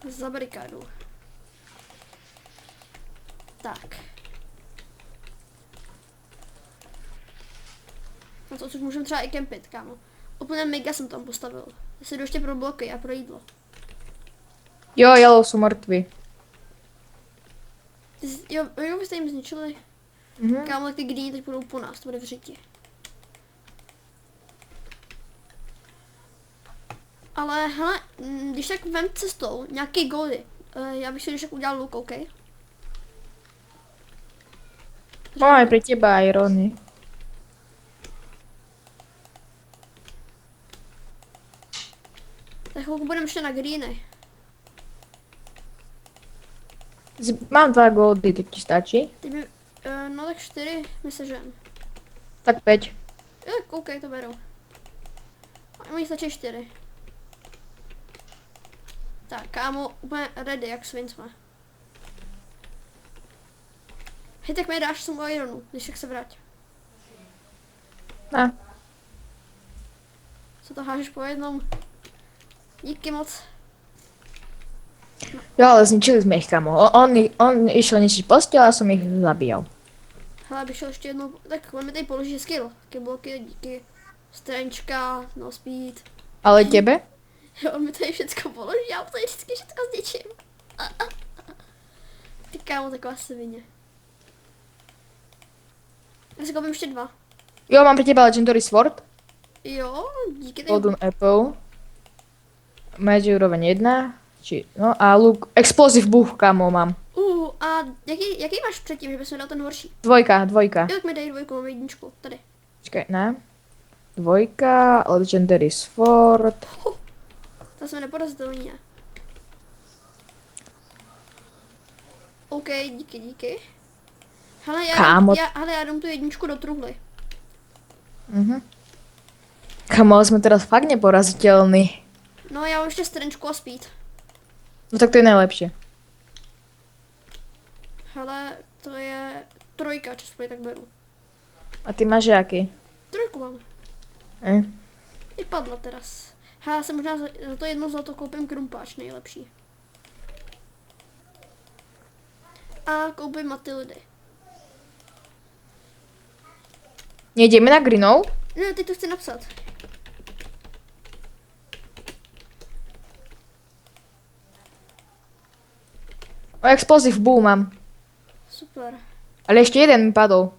zabarikádu. Tak. No to což můžeme třeba i kempit, kámo. Úplně mega jsem tam postavil. Jestli jdu ještě pro bloky a pro jídlo. Jo, yellow jsou mrtví. Jo, vy jste jim zničili. Kámo, tak ty greeny teď budou po nás, to bude v řiti. Ale hele, když tak vem cestou nějaký goldy. Já bych si když tak udělal luk, OK? Máme pro teba irony. Tak chvilku budeme ještě na greeny. Mám 2 goldy, to ti stačí? Teď mi, no tak 4 mi sežem. Tak 5. Jo, tak OK, to beru. A mi stačí 4. Tak, kámo, úplně ready, jak svin jsme. Hej, tak mi dáš svou ironu, když tak se vrať. Ne. Co to hážeš po jednom? Díky moc. Jo, ale zničili jsme jich, kamo. On išel ničiť postel a jsem jich zabíjal. Hele, bych šel ještě jednou, tak on mi tady položí skill. Taky bloky, díky. Strančka, no speed. Ale tebe? Jo, on mi tady všecko položí, já mu tady vždycky všecko zničím. Ty kámo, taková svině. Já si koupím ještě 2. Jo, mám pro teba Legendary Sword. Jo, díky tady. Golden Apple. Magic úroveň 1. No a luk. Explosive Bow, kamo, mám. A jaký máš předtím, že bys mi dal ten horší? 2. Jo, tak mi dej 2, mám 1, tady. Počkej, ne. 2. Legendary Sword. To jsme neporazitelní, ne? OK, díky. Hele, Kámo. já dám tu 1 do truhly. Kamo, jsme teda fakt neporazitelný. No, já mám ještě strančku a speed. No tak to je nejlepší. Hele, to je 3, časplay, tak beru. A ty máš jaký? 3 mám. I padla teraz. Hele, já se možná za to 1 zlato koupím krumpáč, nejlepší. A koupím Matildy. Nejdeme na Greenou? Ne, teď to chci napsat. O Explosive Bow mám. Super. Ale ještě jeden mi padl.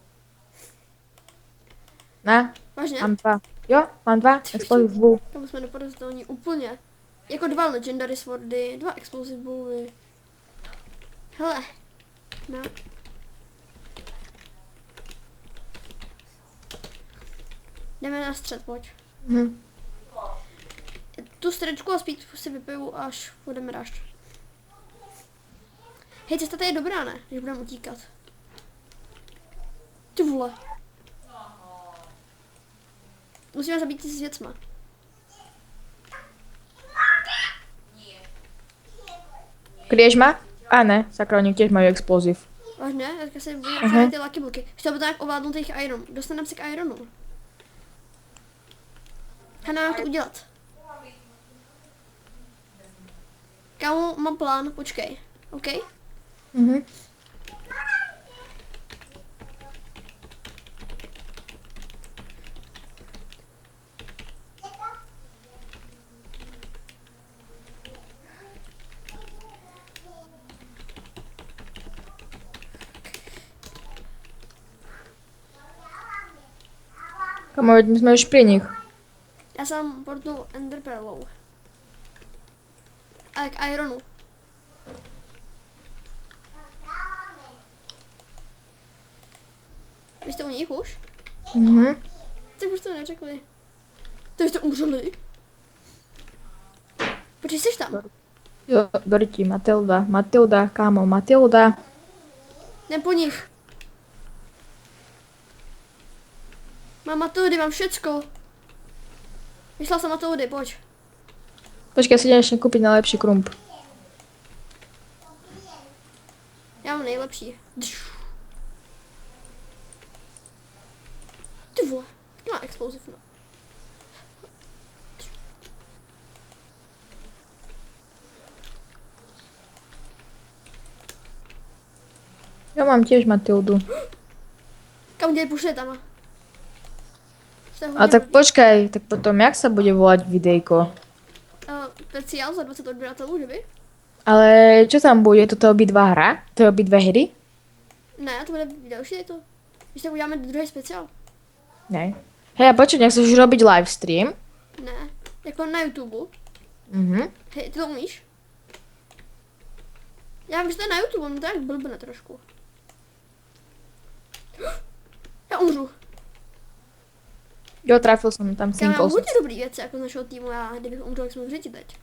Ne? Vážně? Mám 2. Jo, mám 2. Explosive Bow. Tam jsme neporazitelní úplně. Jako 2 Legendary Swordy, 2 Explosive Bowy. Hele. No. Jdeme na střed, pojď. Tu střečku a speed si vypiju, až budeme rašt. Hej, cesta tady je dobrá, ne? Když budeme utíkat. Ty vole. Musíme zabít ty s věcma. Kryješ ma? A ne, sakra, oni tiež majú explosiv. Vážně, teďka si budeme ty lucky bloky. Chtěl by to jak ovládnout těch iron. Dostaneme se k ironu. Hanna, jak to udělat? Kámo, mám plán, počkej. OK? Mhm. Kamo, my sme už pri nich. Já jsem portnul enderpearlou. A k ironu. Vy jste u nich už? Mhm. Tak už to neřekli. To jste umřeli? Počkej, jsi tam? Jo, Doriti, Matilda, kámo, Matilda. Jdem po nich. Mám Matildy, mám všecko. Vyšla jsem Matildy, pojď. Počkej, si idem ešte kúpiť najlepší krump. Já mám nejlepší. Ty vole, má explosiv, no. Ja mám tiež Matildu. Kam děj pošle tam? A tak počkaj, tak potom jak sa bude volať videjko? Speciál za 20 odběratelů, že by? Ale čo tam bude? Toto obidva hra? To je obidve hry? Ne, to bude další, je to. Když tak uděláme druhý speciál. Ne. Hej, a počuť, nechceš už robiť livestream? Ne, jako na YouTube. Mhm. Hej, ty to umíš? Já vím, že to je na YouTube, on to je jak blbne trošku. Já umřu. Jo, trafil som tam Já mám simple. hodně dobrý věci jako z našeho týmu, já kdybych umřel, jak jsme v řeti teď.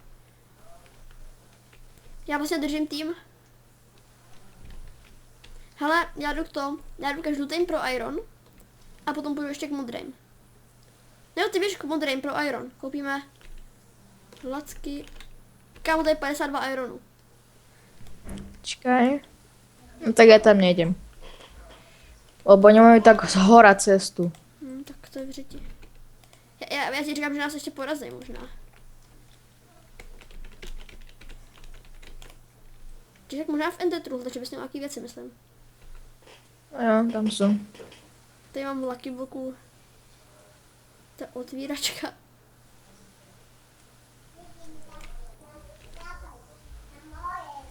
Já vlastně držím tým. Hele, já jdu ke žlutým pro Iron. A potom půjdu ještě k modrým. Jo, ty běž k modrým pro Iron. Koupíme lacky. Kámo, to je 52 Ironů. Počkaj. No tak ja tam nejdem. Lebo nemáme tak z hora cestu. Tak to je v řeti. Já ti říkám, že nás ještě porazí možná. Čiže jak možná v Endertru, takže bys měl nějaký věci, myslím. No jo, tam sú. Tady mám Lucky Bloku. Ta otvíračka.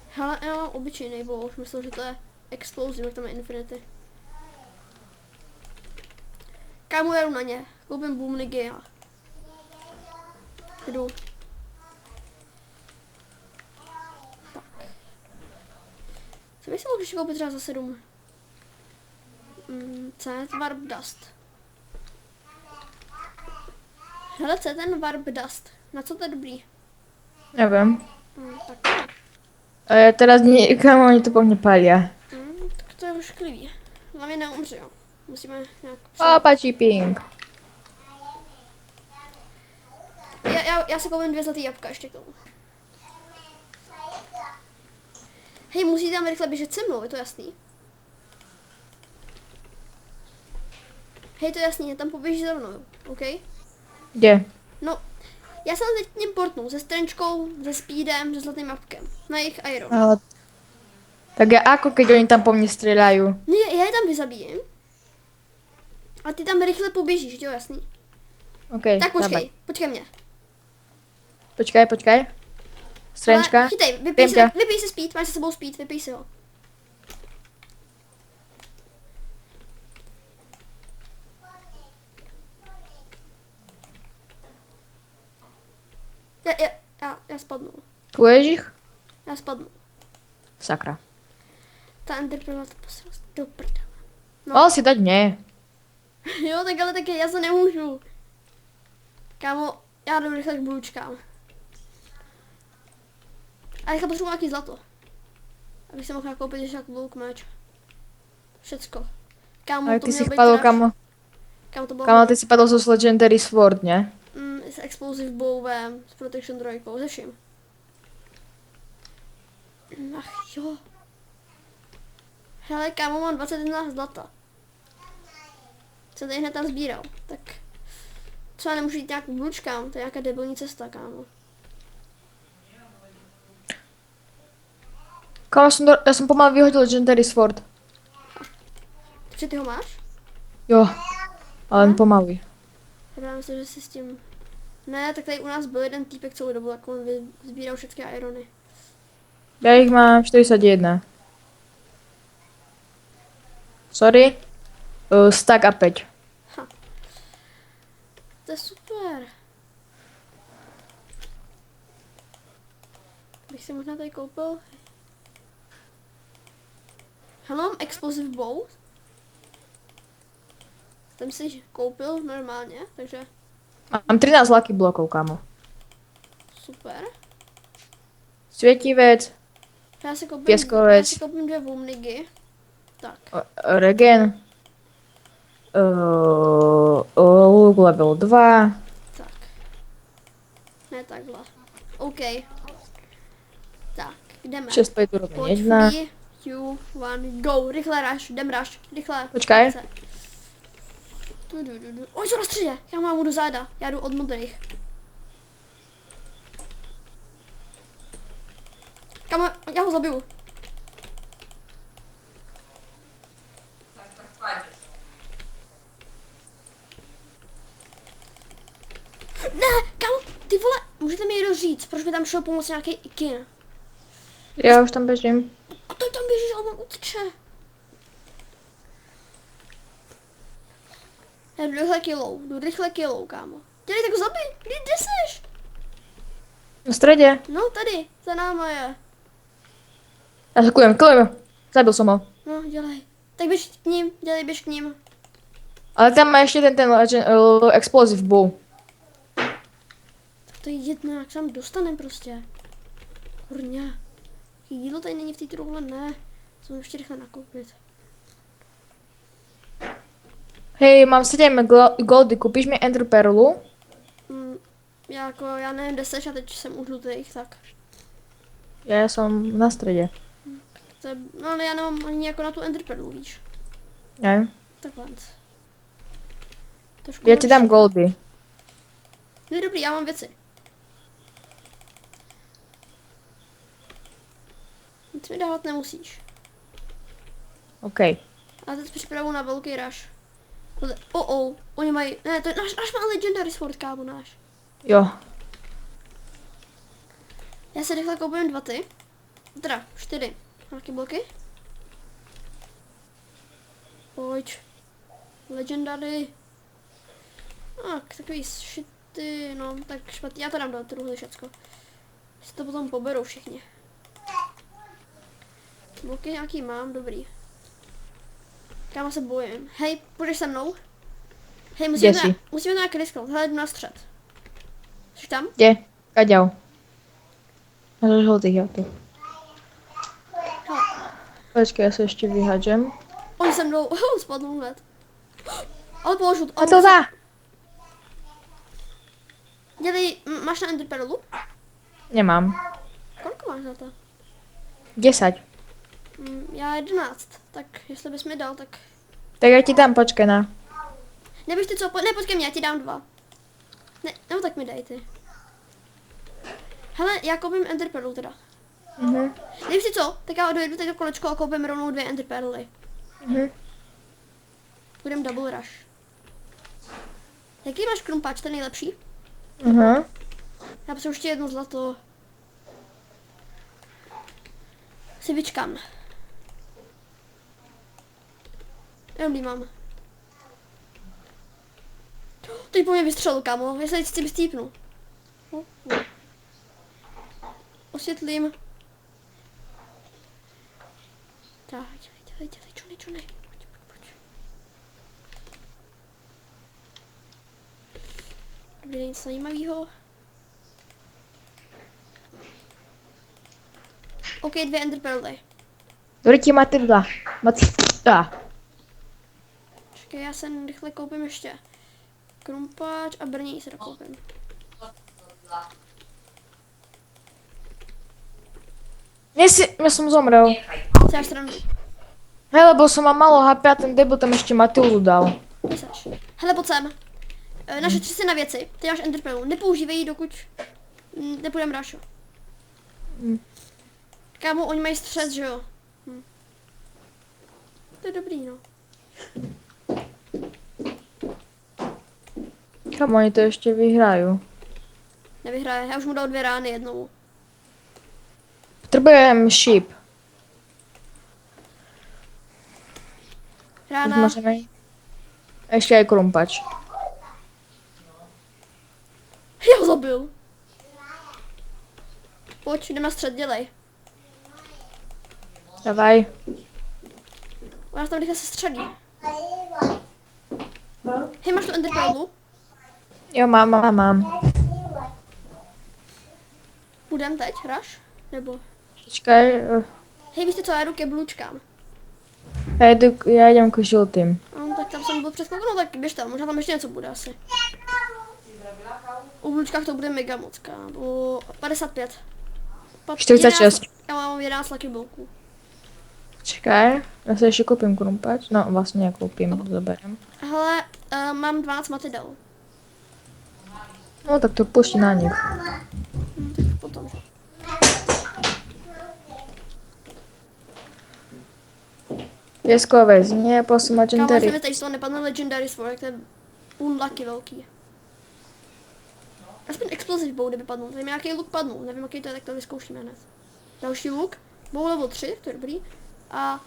Hele, já mám obyčejný bol, už myslel, že to je Explosive, jak tam je Infinity. Kámo, jedu na ně. Koupím boomnigy a jdu. Tak. Co bych si mohl ještě koupit třeba za 7? Co je Warp Dust? Hele, co je ten Warp Dust? Na co to je dobrý? Neviem. Tak. Teraz kamo, oni to po mne palia. Tak to je ošklivý. Hlavně neumře, jo. Musíme nějak... Papačí ping. Já si koupím 2 zlatý jabka ještě k tomu. Hej, musí tam rychle běžet se mnou, je to jasný? Hej, to je jasný, já tam poběží za mnou, OK? Kde? No, já jsem teď k ním portnul, se Strančkou, se Speedem, se zlatým jabkem. Na jejich Iron. Ale... Tak ja ako keď oni tam po mne strieľajú? No, já je tam vyzabíjím. A ty tam rychle poběžíš, je to jasný? OK, Tak počkej, dávaj. počkej mě. Počkaj. Strenčka. Ale chytej, Viem ťa. vypij si Speed, máš se sebou Speed, vypij si ho. Já spadnu. Kuješ ich? Já spadnu. Sakra. Ta Enderpearl to posral do prdele. Mal si dať mne. Jo, tak ale taky já se nemůžu. Kámo, já jdu rychle k blučkám. A rychle potřebuji nějaký zlato. Abych se mohl nakoupit ještě jako blue meč. Všecko. Kámo, Ale to ty mělo si být padol, rush. kamo. Kámo, to bylo Kamo, ty si padol so Legendary Sword, ne? s Explosive Bowem, s Protection 3, se vším. Ach jo. Hele, kámo, mám 21 zlata. Jsem tady hned tam sbíral, tak... Co já nemůžu jít nějakou blučkám, to je nějaká debilní cesta, kámo. Kámo, já jsem pomalu vyhodil Legendary Sword. Protože ty ho máš? Jo, ale jen pomalu. Hrám se, že si s tím... Ne, tak tady u nás byl jeden týpek celou dobu, tak on sbíral všechny irony. Já jich mám 41. Sorry. Stack a 5. To je super. Bych si možná tady koupil... Hele, mám explosive bow. Jsem si koupil normálně, takže Mám 13 lucky bloků, kámo. super. Světivec, Já si koupím, Pěskovec. já si koupím 2 Wumnigy. Tak, regen. Luk level 2. tak. Ne takhle. OK. Tak, jdeme. 6 plate úroveň Pojď 1. 3, 2, 1, go. Rychle rush, jdem rush, rychle. Počkej. Oj, jsou na středě, já mám do záda, já jdu od modrých. Kam, já ho zabiju. Ne, kam, ty vole, můžete mi někdo říct, proč mi tam šel pomoct nějaký ikin? Já už tam běžím. A to tam běží, ale on uteče. Já jdu rychle killou, kámo. Dělej, tak ho zabij, kde seš? Na středě. No, tady, za náma je. Já se kujem. Zabil jsem ho. No, dělej. Tak běž k ním, dělej, běž k ním. Ale tam má ještě ten explosive bow. Tak to je jedno, jak se tam dostanem prostě. Kurňa. Jídlo tady není v té truhle, ne. Jsem ještě rychle nakoupit. Hej, mám 7 goldy, koupíš mi Ender Perlu? Já nevím, kde seš a teď jsem u žlutých, tak. Já jsem na středě. To je, no ale já nemám ani jako na tu enderperlu, víš. Ne? Takhle. Trošku Já ti dám goldy. No dobrý, já mám věci. Nic mi dávat nemusíš. OK. A teď připravu na velký rush. Oni mají, ne, to je náš má legendary sword, kámo, náš. Jo. Já se rychle koupím 2 ty. Teda 4. Nějaké bloky. Pojď. Legendary. Tak, takový šity, no, tak špatně. Já to dám do truhly všecko. Si to potom poberou všichni. Bloky nějaký mám, dobrý. Kámo, se bojím. Hej, půjdeš se mnou? Hej, musíme to nějak risknout. Hele, jdu na střed. Jsi tam? Kde? Kaďau. Na žlutých, jo, tu. Hele. Počkej, já se ještě vyhadžem. On se mnou, spadnul hned. Ale položil. A to dá! Dělej, máš na Ender Perlu? Nemám. Kolik máš za to? 10. Já 11, tak jestli bys mi dal, tak... Tak já ti dám, počkej na. Nebych ty co, ne, počkej mě, já ti dám 2. Ne, nebo tak mi dej ty. Hele, já koupím Ender Perlu teda. Nebych si co, tak já dojedu teď do kolečko a koupím rovnou 2 Ender Perly. Budem double rush. Jaký máš krumpáč, ten nejlepší? Já potřebuji ještě 1 zlato. Si vyčkám. Jenom mám. Teď po mě vystřelu, kámo. Já se teď s tím stípnu. Osvětlím. Tak, dělej, čuny. Pojď. Dobrý, nic zajímavého. OK, 2 Ender Pearly. Dobrý, Matilda. Čekaj, já se rychle koupím ještě krumpáč a brnění se dokoupím. Ja som zomrel. Celá stranu. Hej, lebo som mal malo HP a ten debil tam ešte Matildu dal. Neseš. Hele, pojď sem. Našetři si na věci. Ty máš enderpearlu. Nepoužívej ji, dokud nepůjdem rášo. Kámo, oni mají střed, že jo? To je dobrý, no. Kam oni to ešte vyhrajú? Nevyhraje. Já už mu dal 2 rány jednou. Potrebujem sheep. Rána. Môžeme ešte aj krumpač. Já ho zabil. Pojď, jdem na střed, dělej. Davaj. Ona tam rychle se střelí. Hej, máš tu enderpearlu? Jo, mám. Půjdem teď, hraš? Nebo? Počkaj. Hej, víš co, já jdu ke blůčkám. Ja idem ku žltým. No, tak tam jsem byl přeskouknout, tak běžte, možná tam ještě něco bude asi. U blůčkách to bude mega moc, kámo. 55. 46. Já mám 11 lucky bloků. Čekaj, ja si ešte kúpim krumpač. No, vlastne ja kúpim, zoberiem. Hele, mám 12 matidel. No, tak to pušti na nich. Tak potom. Pieskové znie, prosím, Kámo, jsem legendary. teď z toho nepadne Legendary Sword, to je unlucky velký. Aspoň explosive bow, kdyby padnul. Tady mi nějaký luk padnul, nevím jaký to je, tak to vyzkoušíme hned. Další luk, bow level 3, to je dobrý. A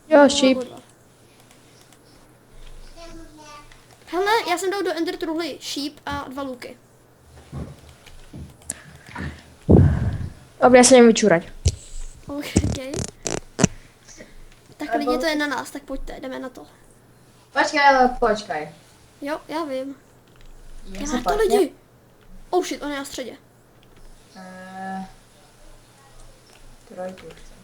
Jo, bow sheep. level 2. Hele, já jsem dal do Ender truhly sheep a 2 luky. Dobre, ja sa idem vyčúrať. OK. Tak lidi, to je na nás, tak pojďte, jdeme na to. Počkaj. Jo, já vím. Ja Já to lidi! Oh shit, on je na středě. Trojku chcem.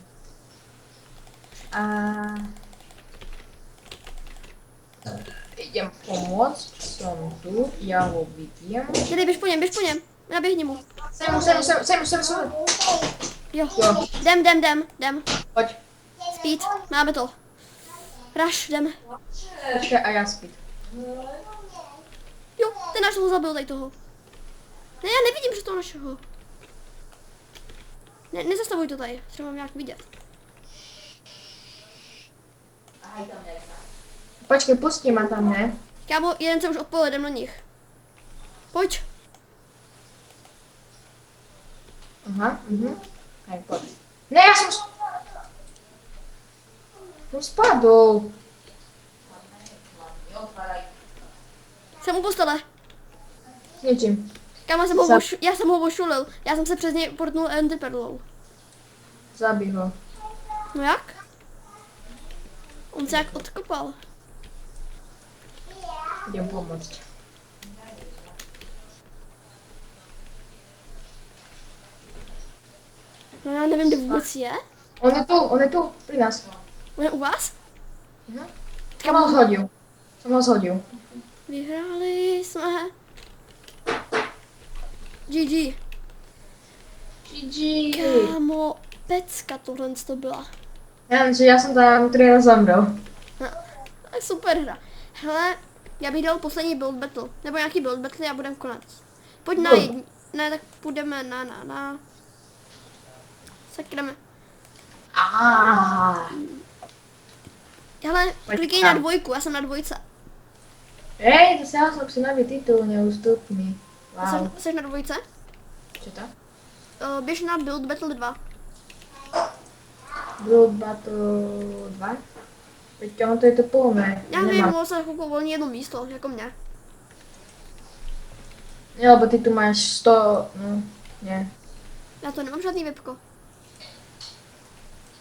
Idem pomôcť, som tu, ja ho vidím. Jeli, běž po něm, naběhni mu. Sem. Jo, Jo. jdem. Poď. Speed, máme to. Rush, jdem. Počkaj, a ja speed. Jo, ten náš toho zabil, tady toho. Ne, já nevidím, že to našeho. Ne, nezastavuj to tady, třeba mám nějak vidět. Počkej, pustí ma tam, ne? Kámo, jeden se už odpojil, jdem na nich. Pojď. Aha, Hej, poď. Ne, ja som... Som spadol. Jsem u postele. S ničím. Kámo, já jsem ho ošulil. Já jsem se přes něj portnul enderpearlou. Zabij ho. No jak? On se jak odkopal. Idem pomôcť. No já nevím, kde vůbec je. On je tu, pri nás. On je u vás? Som ho zhodil. Vyhráli jsme. GG. GG. Kámo, pecka tohle to byla. Ja som tam 3 raz zomrel. No, super hra. Hele, já bych dal poslední build battle. Nebo nějaký build battle a budeme konec. Pojď na Build. jedni. Ne, tak půjdeme na. Sakráme. Hele, Pojď klikej tam. na 2, já jsem na 2. Hej, dosiahol som si nový titul, neústupný. Wow. Jsi na 2? Čo to? Běž na build battle 2. Blood Battle 2? Veď ono to je to plné. Já vím, mohlo se chvilku volní jedno místo, jako mě. Nie, lebo ty tu máš 100, no, nie. Já to nemám žádný vypko.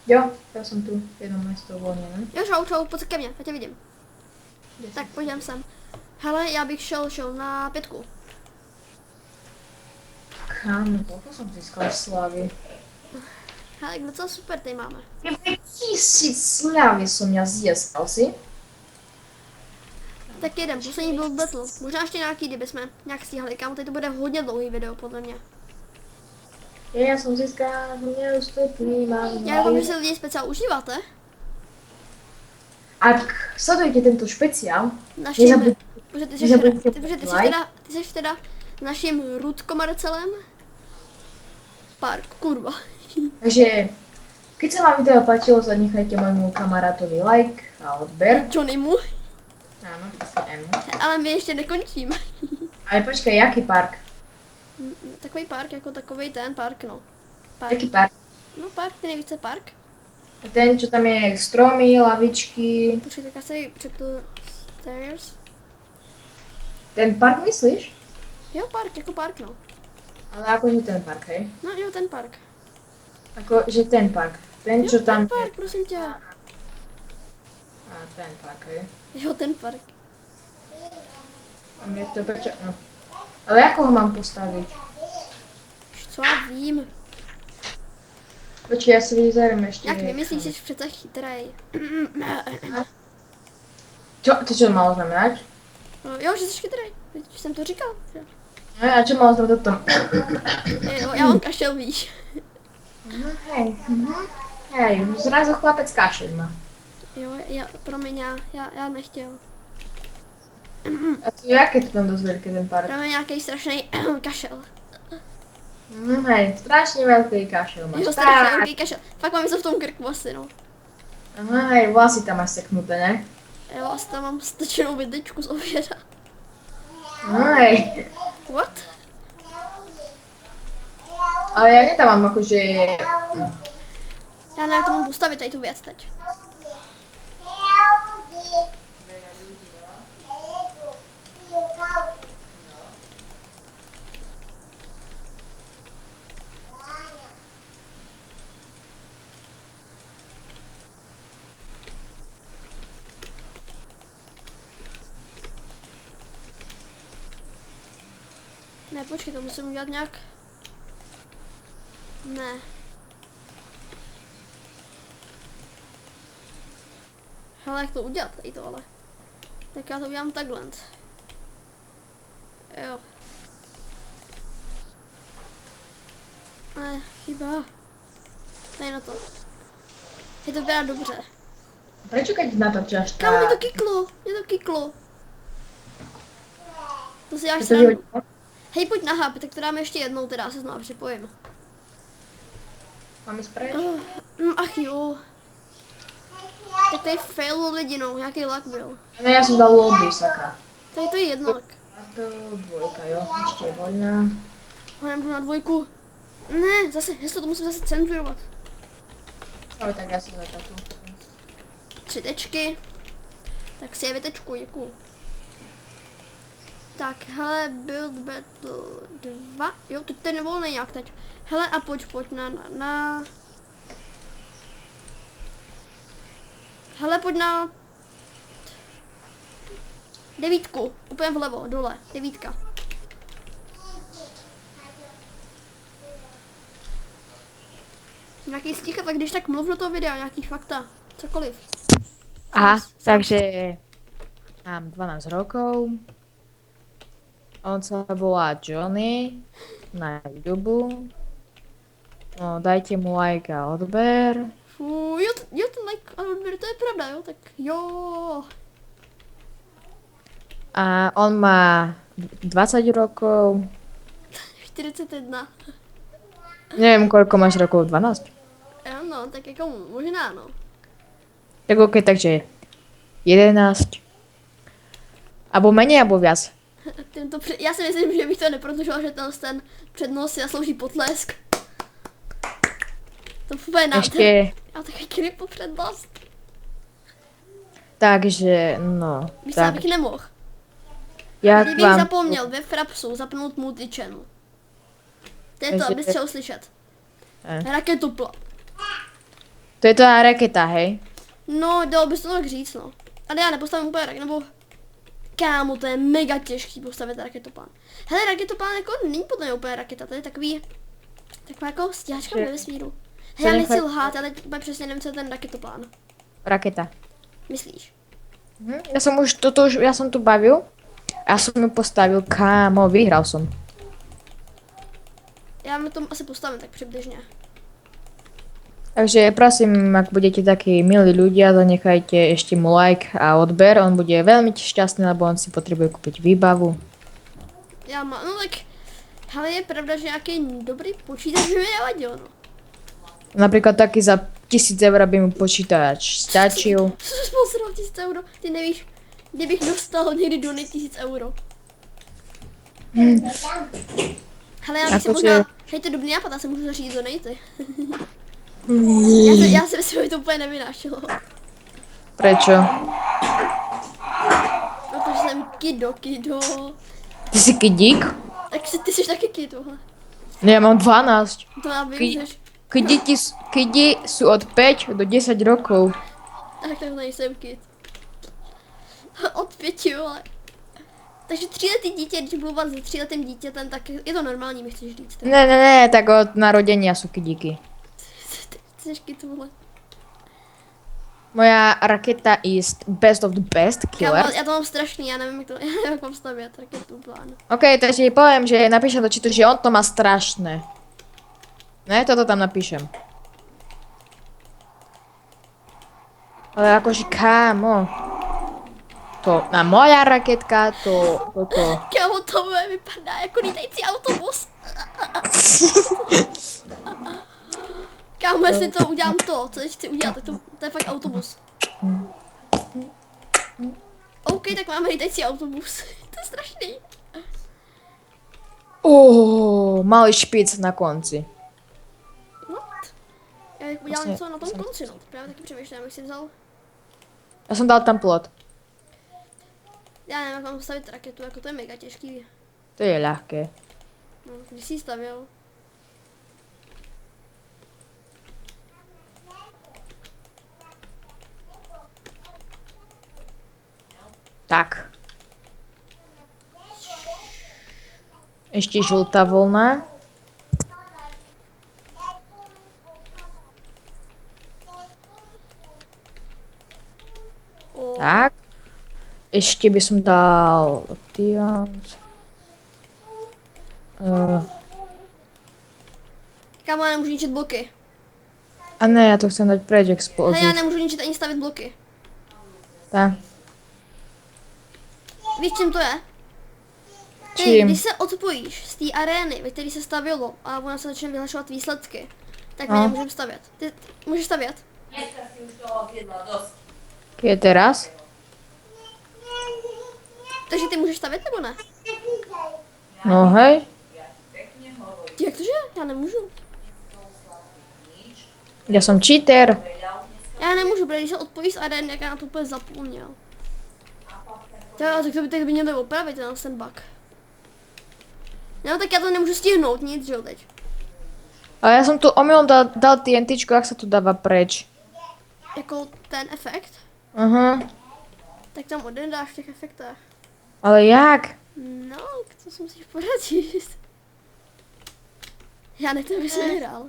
Jo, ja som tu, jedno miesto uvoľnené. Jo, čau, pojď ke mně, já tě vidím. Tak pojďem sem. Hele, já bych šel na 5. Kámo, koľko som získal slávy? Hele, docela super tady máme. 1000 slávy som ja získal si. Tak jedem, poslední build battle. Možná ještě nějaký, kdyby jsme nějak stíhali. Kámo, teď to bude hodně dlouhý video, podle mě. Já jsem získá, neústupný, mám. Já doufám, že si lidi speciál užíváte. Ak sledujete tento špeciál, Naším, Nezabudni- protože nezabudnite ty jsi teda naším Rudko Marcelem. Park, kurva. takže keď sa vám video páčilo, zanechajte môjmu kamarátovi like a odber. Johnnymu. Áno, asi M. Ale my ještě nekončíme. Ale počkaj, jaký park? Takový park, jako takový ten park, no. Park. Jaký park? No park, ty nejvíce park. Ten, čo tam je stromy, lavičky. Počkej, tak já si přepnu stairs. Ten park myslíš? Jo, park, jako park, no. Ale akože ten park, hej? No jo, ten park. Akože ten park. Ten, čo Jo, tam ten je. park, prosím tě. A ten park, hej? Jo, ten park. A mne to prečo... No. Ale ako ho mám postaviť? Co já vím. Počkej, ja si vyzerám ešte. Jak nemyslíš, že jsi přece chytrej. Čo? Ty čo malo znamenať? No, jo, že jsi chytrej. Teď jsem to říkal. No a čo malo znamenať to? Jo, já mám kašel, víš. No hej. Hej, zrazu chlapec kašel má. Jo, promiň, já nechtěl. A to jaké to tam dosť veľký ten park? Promiň, nějaký strašný kašel. No hej, strašne veľký kašel máš. Jo, strašný velký kašel. Fakt mám něco v tom krku asi, no. Aha, hej, vlasy tam máš seknuté, ne? Jo, asi tam mám stečenou vidličku z ověra. No hej. What? Ale ja tam mám akože... Já nevím, jak to mám postavit tady tu věc teď. Ne, počkej, to musím udělat nějak. Ne. Hele, jak to udělat tady to, ale. Tak já to udělám takhle. Jo. Ne, chyba. Tady na to. Je to vypadá dobře. Prečo keď natočíš Kam mě tá... to kiklo? Mě to kiklo. To si děláš To srandu. je- Hej, pojď na hub, tak to dáme ještě jednou, teda se znovu připojím. Mám ísť preč? Ach jo. Tak tady fail od lidi, no, nějaký lag byl. No ja som dal lobby, sakra. Tady to je jedno. A to dvojka, jo, ešte je voľná. Honem jdu na dvojku. Ne, zase, jestli to musím zase cenzurovat. Ale tak ja si za takú. 3 tečky. Tak si je vytečku, děkuju. Tak, hele, build battle 2. Jo, teď to je nevolný nějak teď. Hele, a pojď na... Hele, pojď na... 9. Úplně vlevo, dole. 9. Nějaký sticha, tak když tak mluv do toho videa, nějaký fakta. Cokoliv. Aha, takže mám 12 rokov. On sa volá Johnny na YouTube. No, dajte mu like a odber. Fú, jo, ten like a odběr, to je pravda, jo, tak jo. A on má 20 rokov. 41. Neviem, koľko máš rokov, 12? Jo, no, tak jako možná, no. Tak ok, takže 11. Abo menej, abo viac. Já si myslím, že bych to neprodlužoval, že ten přednos si zaslouží potlesk. To úplně nádherný. Ešte, Já takový kripo přednost. takže, no, Víš, tak. abych nemohl. Ja Kdybych vám... zapomněl ve Frapsu zapnout multi-channel. To je to, Takže- abys chtěl slyšet. Eh. Raketopla. To je tá raketa, hej? No, dalo bys to tak říct, no. Ale já nepostavím úplně raket, nebo... Kámo, to je mega těžký postavit raketoplán. Hele, raketoplán jako není podle úplně raketa, to je takový... Taková jako stíhačka ve vesmíru. Co Hele, já nechci nechaj- lhát, ale úplně přesně nevím, co je ten raketoplán. Raketa. Myslíš? Ja som už toto, ja som tu bavil. Ja som ju postavil, kámo, vyhral som. Já na tom asi postavím tak přibližně. Takže prosím, ak budete takí milí ľudia, zanechajte ešte mu like a odber. On bude veľmi šťastný, lebo on si potrebuje kúpiť výbavu. Já mám, no tak, ale je pravda, že nějaký dobrý počítač by mi nevadil, no. Napríklad taký za 1000 eur by mu počítač stačil. Co jsi posral 1000 euro? Ty nevíš, kdybych dostal někdy do 1000 euro. Hele, já bych si Jakože- možná, hej, to je dobrý nápad, já se můžu zařídit donaty. Já si myslím, že to úplně nevynášelo. Prečo? Protože jsem kido. Ty si kydík? Tak ty jsi taky kido, hele. No ja mám 12. To já vím, že... Kydi sú od 5 do 10 rokov. Tak to nejsem kid. Od 5, vole. Takže 3letý dítě, když mluvám se 3letým dítětem, tak je to normální, mi chceš říct. Ne, tak od narodenia sú kydíky. Ty jsi kid, vole. Moja raketa is best of the best killer. Já to mám strašný, já nevím, jak mám stavět raketu plán. OK, takže jej poviem, že napíšem do čitu, že on to má strašné. Ne, toto tam napíšem. Ale akože kámo. To, na moja raketka, toto. Kámo, to bude vypadá jako lítající autobus. Kámo, jestli to udělám to, co chci udělat, tak to je fakt autobus. OK, tak máme lítající autobus. To je strašný. Malý špic na konci. What? Já bych udělal Vlastně- něco na tom vlastně- konci, no. Právě taky přemýšlím, abych si vzal. Ja som dal tam plot. Já nevím, jak mám postavit raketu, jako to je mega těžký. To je ľahké. No, když jsi ji stavěl. Tak. Ešte žltá vlna. O, Tak. Ešte by som dal... Diamond. kámo, já nemůžu ničit bloky. A ne, ja to chcem dať preč Hele, já explóziu. nemůžu ničit ani stavit bloky. Tak. Víš, čím to je? Ty, Čím? když se odpojíš z té arény, ve které se stavělo, a ona se začne vyhlašovat výsledky, tak my No. nemůžeme stavět. Ty můžeš stavět? Je teraz? Takže ty můžeš stavět nebo ne? No hej. Ty, jak to že? Já nemůžu. Ja som cheater. Já nemůžu, protože když se odpojíš z arény, jak já na to úplně zapomněl. Tak to by měl opravit ten bug. No tak já to nemůžu stihnout, nic, že jo, teď. Ale ja som tu omylom dal TNTčko, jak sa tu dáva preč. Jako ten efekt, Aha. tak tam odendáš v těch efektech. Ale jak? No, to si musíš poradit. Já nechci, aby se vyhrál.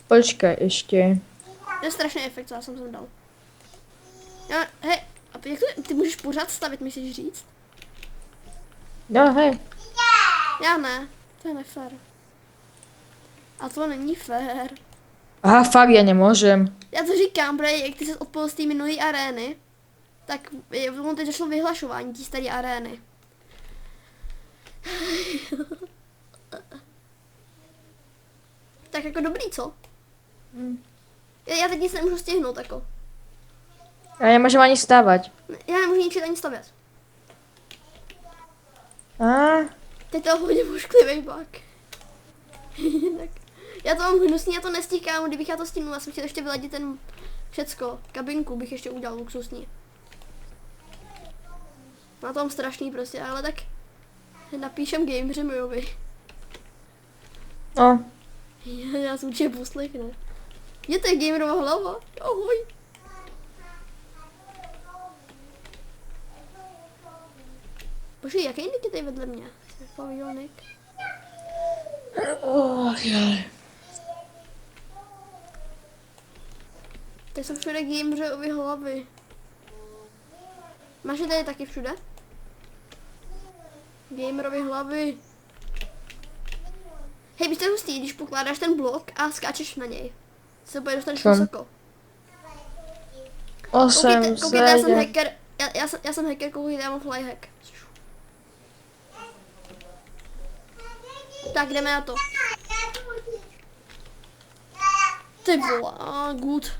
Počkaj ešte. To je strašný efekt, co já jsem tam dal. Já, hej, a jak to, ty můžeš pořád stavit, myslíš říct? No hej. Já ne, to je nefér. A to není fér. Aha, fakt, ja nemôžem. Já to říkám, protože jak ty se odpojil z té minulé arény, tak ono teď zašlo vyhlašování té staré arény. Tak jako dobrý, co? Já teď nic nemůžu stihnout, jako. Ja nemôžem ani stávať. Já nemůžu ničit ani stavět. Á, Teď to hodně ošklivý bug. Tak. Já to mám hnusný, já to nestíkám, kdybych já to stihnul, já jsem chtěl ještě vyladit ten všecko, kabinku bych ještě udělal luxusní. Na tom strašný prostě, ale tak napíšem Gameřemovi. no. Já jsem určitě poslechne. Je to je Gamerova hlava? Ahoj. Počkej, jaký nick je tady vedle mě? Paviljonek. Tady jsou všude Gameřovy hlavy. Máš je tady taky všude? Gamerovi hlavy. Hej, víš, to je hustý, když pokládáš ten blok a skáčeš na něj. Se bude dostat Čem? vysoko. 8, Koukejte, já jsem 7. hacker. Já jsem hacker, koukejte, já mám flyhack. Tak, jdeme na to. Ty vole, good.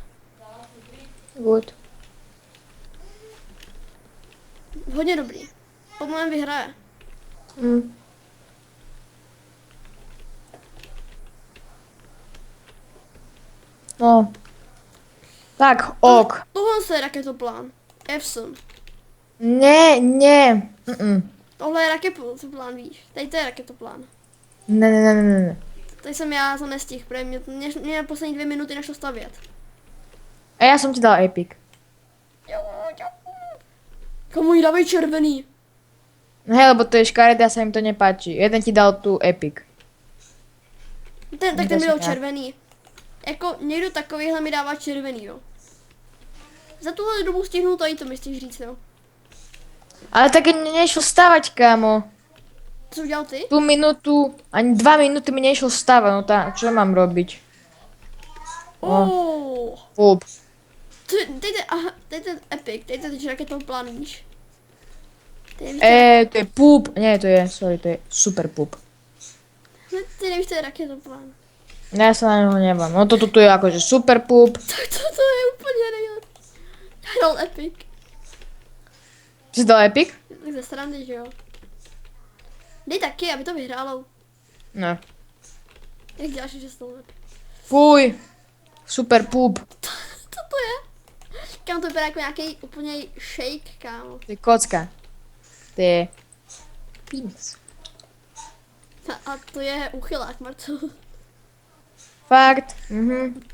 Good. Hodně dobrý. Pomalem vyhraje. Mm. No. Tak, ok. Tohle je raketoplán. Epson. Ne. Tohle je raketoplán, víš. Tady to je raketoplán. Ne. Tady jsem já to nestihl, protože mě na poslední 2 minuty nešlo stavět. A já jsem ti dal epic. Komu jí dávají červený? No hej, lebo to je škaredé a sa im to nepáči. Jeden ti dal tu epic. Tak ten To byl jsem já. červený. Jako někdo takovýhle mi dává červený, jo. Za tuhle dobu stihnu to i to myslíš říct, jo. Ale tak nešlo stávať, kámo. Co udělal ty? Tu minutu, ani 2 minuty mi nešlo stávať, no tá, čo mám robiť? Oh. Pup. Tady ten epic, tady ten raketoplán, víš. To je pup. Nie, to je super pup. Ty nevíš, to je raketoplán. Ja sa na neho nebám. No toto tu je akože super pup. To je úplně nejlepší. Já dal epic. Si dal epic? Tak ze srandy, že jo. Dej taky, aby to vyhrálo. Ne. Jak děláš, že jsi to epic? Fuj. Super pup. Co to je? Kámo, to vypadá jako nějaký úplně shake, kámo. To je kocka. To je penis. A to je uchylák, Marcel. Fakt?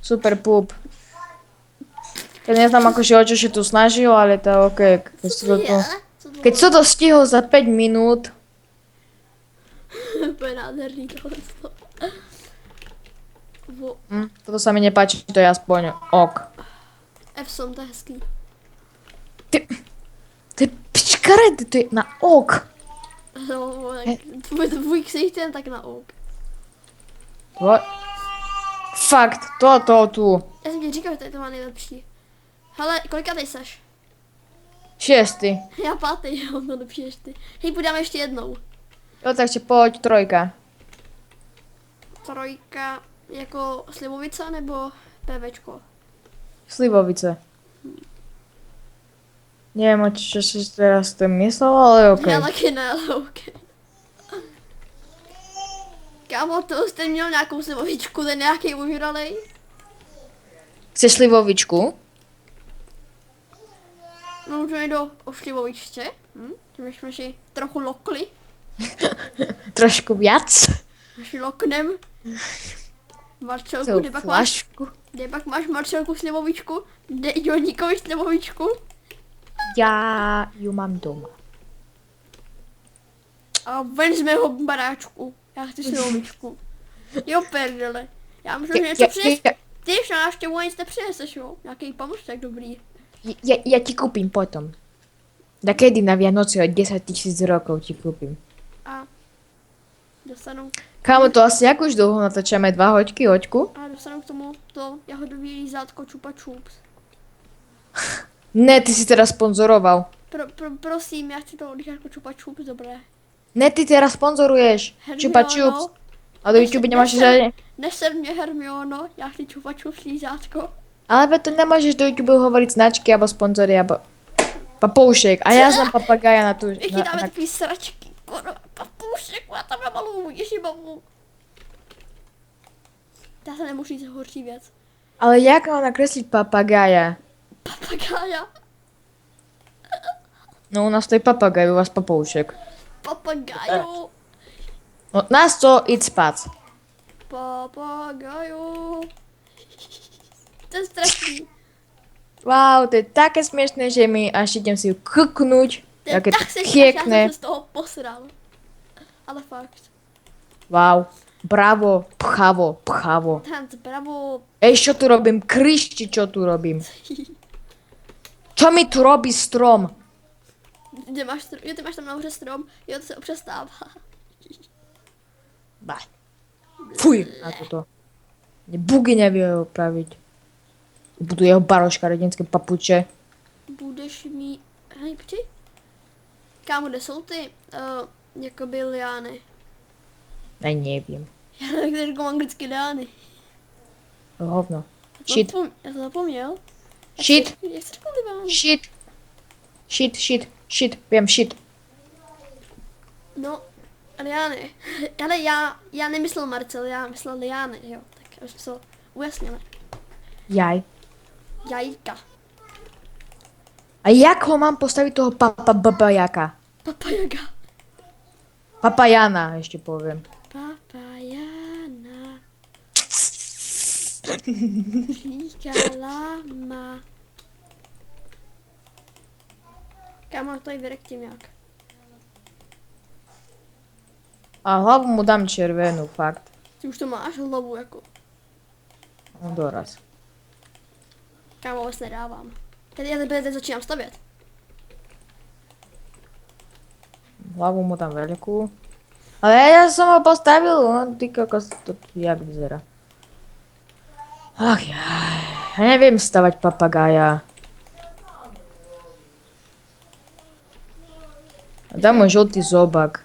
Super pup. Ja neznám akože o čo si tu snažil, ale to ok. Keď sa to stihol za 5 minút, To je nádherný tohle. toto sa mi nepáči, to je aspoň ok. Epson, to je hezký. To je pičkaret, to je na ok. No, tvůj ksicht jen tak na ok. To... Fakt, toto tu. Já jsem ti říkal, že tady to má nejlepší. Hele, kolika ty seš? 6. Já 5, jo, no lepší než ty. Hej, půjdeme ještě jednou. Jo, takže poď 3. 3 jako slivovica nebo PVčko? Slivovice. Neviem, o čo si teraz to myslel, ale ok. Já taky ne, ale ok. Kámo, to jste měl nějakou slivovičku, ten nějaký uhralej? Chceš slivovičku? No, můžeme do o slivovičce. Tím jsme si trochu lokli. Trošku viac. Si loknem. Marcelku, Celou kde pak máš? flašku. Kde pak máš Marcelku slivovičku? Kde Joníkovi slivovičku? Já ju mám doma. A ven z mého baráčku. Já chci slivovičku. Jo, perdele. Já myslím, že něco přines. Ty ještě na návštěvu nic nepřineseš, jo? Nějaký pomůžtek dobrý. Ja ti kúpim potom. Dakedy na Vianoce od 10 000 rokov ti kúpim. A dostanu, Kámo, to asi jak už dlho natáčame 2 hoďku? a dostanu k tomu to jahodový lízátko čupa čups. Ne, ty si teraz sponzoroval. Prosím, já chci to lízátko čupa čups, dobré. Ne, ty teraz sponzoruješ. Čupa čups. A do YouTube nemáš žádné. Neser mě Hermiono, já chci čupa čups lízátko. Ale to nemôžeš do YouTube hovoriť značky alebo sponzory alebo papoušek. A ja znám papagája na tu. Jaký dáme takový sračky, papoušek, já tam namaluju, ježibavu. Já se nemůžu říct horší věc. Ale jak mám nakresliť papagája? Papagája. No u nás to je papagaj, u vás papoušek. Papagáju. No nás to jít spát. Papagáju. To je strašný. Wow, to je také smiešné, že mi až idem si ju kuknúť. To je Jak je to tak se já pěkné. jsem se z toho posral. Ale fakt. Wow, bravo, pchavo. Tanc, bravo. Čo tu robím? Kryšti, čo tu robím? Čo mi tu robí strom? Ty máš tam nahoře strom, jo, to se opřestává. Bah. Fuj, na toto. Mě bugy neví opravit. Budu jeho baroška, redinské papuče. Budeš mít... Hej, počkej. Kámo, kde jsou ty, jakoby liány? Ne, nevím. Já nevím, jak říkám anglicky liány. Hovno. Shit. Já to zapomněl. Shit. Jak se říkal liány? Shit. Shit, shit, shit. Vím, shit. No, liány. Ale já nemyslel Marcel, já myslel liány, jo. Tak už to ujasníme. Jaj. Jajka. A jak ho mám postavit toho papajaka? Papajaga. Papajana, ještě povím. Papajana. Říkala má. Kámo, to je vyrektím jak. A hlavu mu dám červenou, fakt. Ty už to máš hlavu jako. No doraz. Kámo, vůbec nedávám. Já teď začínám stavět. Hlavu mu dám veľkú. Ale ja som ho postavil, no ty kokos, to jak vyzerá. Ach jaj, ja neviem stavať papagája. Dám mu žltý zobak.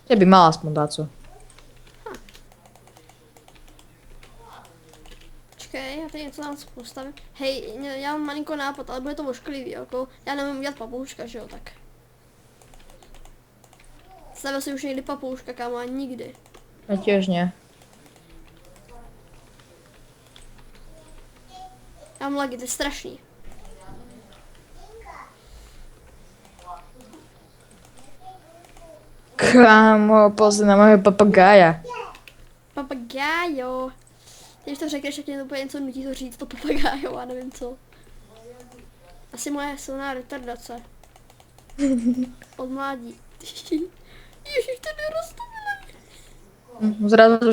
Ja by mal aspoň dáco. Počkej, já tady něco tam postavím. Hej, já mám malinko nápad, ale bude to ošklivý, jako. Já nevím udělat papouška, že jo, tak. Stavil si už někdy papouška, kámo, a nikdy. Ja tiež nie. Já mám lagy, to je strašný. Kámo, pozri na mojho papagája. Papagájo. Když to řekneš, tak mě to úplně něco nutí to říct, to papagájo, a nevím co. Asi moje silná retardace. Od mládí. Ježiš, ten je roztomilý. Zrazu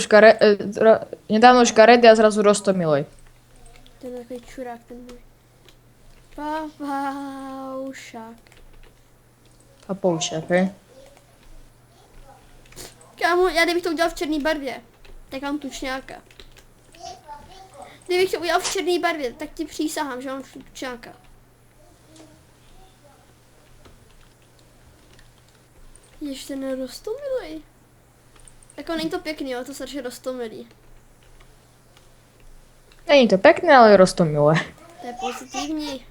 nedávno škaredy a zrazu roztomilej. Ten je takový čurák, ten můj. Papaušák. Papoušek, hej? Kámo, já kdybych to udělal v černé barvě, tak mám tučňáka. Kdybych to udělal v černé barvě, tak ti přísahám, že mám tučňáka. Ještě ten roztomilý. Jako není to pěkný, ale to strašně roztomilý. Není to pekné, ale roztomilé. To je pozitivní.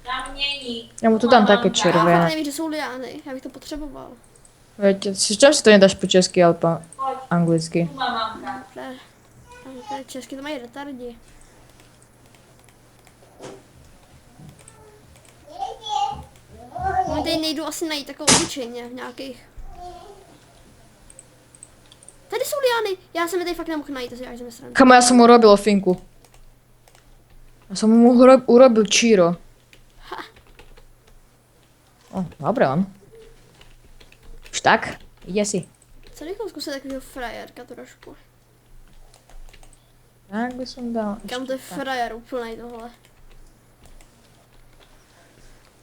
Tam není. Ja mu tu dám také Já fakt červené. nevím, že jsou liány, já bych to potřeboval. Viete, čím si to nedáš po česky, ale po anglicky? Tu má mamka. Ne, tady česky to mají retardi. Oni tady nejdu asi najít takovou obyčejně v nějakých. Tady jsou liány, já jsem je tady fakt nemohl najít, to si až ze strany. Kamo, ja som mu robil ofinku. Ja som mu urobil číro. O, dobre on. Už tak, ide si. Co bychom zkusit takového frajerka trošku. Tak by som dal. Kam to je frajer úplnej tohle.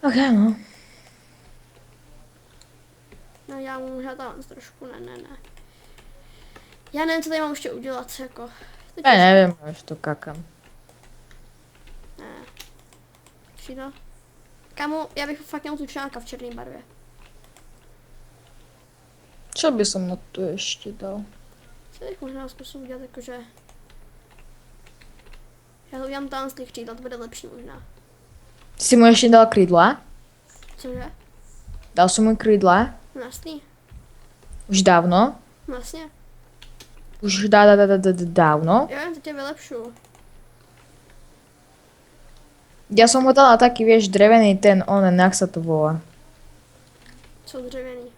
Ok, no. No já mu možná tam trošku, ne. Já nevím, co tady mám ještě udělat, jako. To Ja neviem, až to kakam. Ne. Všechno. Kámo, já bych fakt měl tučňáka v černé barvě. Čo by som na to ešte dal? Co bych možná zkusil udělat, jakože... Já to udělám tam z těch křídla, to bude lepší možná. Ty si mu ešte dal krídla? Cože? Dal som mu krídla? No jasný. Už dávno? No jasně. Už dávno? Jo, to tě vylepšu. Ja som ho dal na taký, vieš, drevený ten, jak sa to volá. Jsou dřevěný.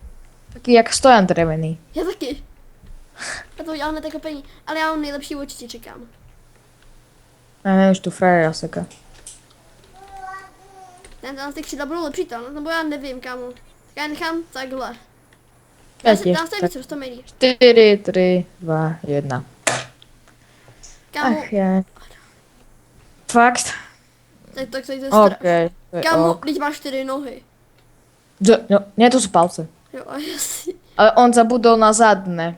Taký jak stojan drevený. Já taky. Já to udělám hned jako pení. Ale já mám nejlepší oči, ti říkám. Ja neviem, už tu frajera seka. Tam ty křídla budou lepší tam, nebo já nevím, kámo. Tak já nechám takhle. Ja Tam tiež. to je víc roztomilý. 4, 3, 2, 1. Kámo, Ach ja. Fakt? Tak to je OK, strach. to je Kámo, ok. teď máš 4 nohy. No, nie, to sú palce. Jo, a jasně. Ale on zabudol na zadné.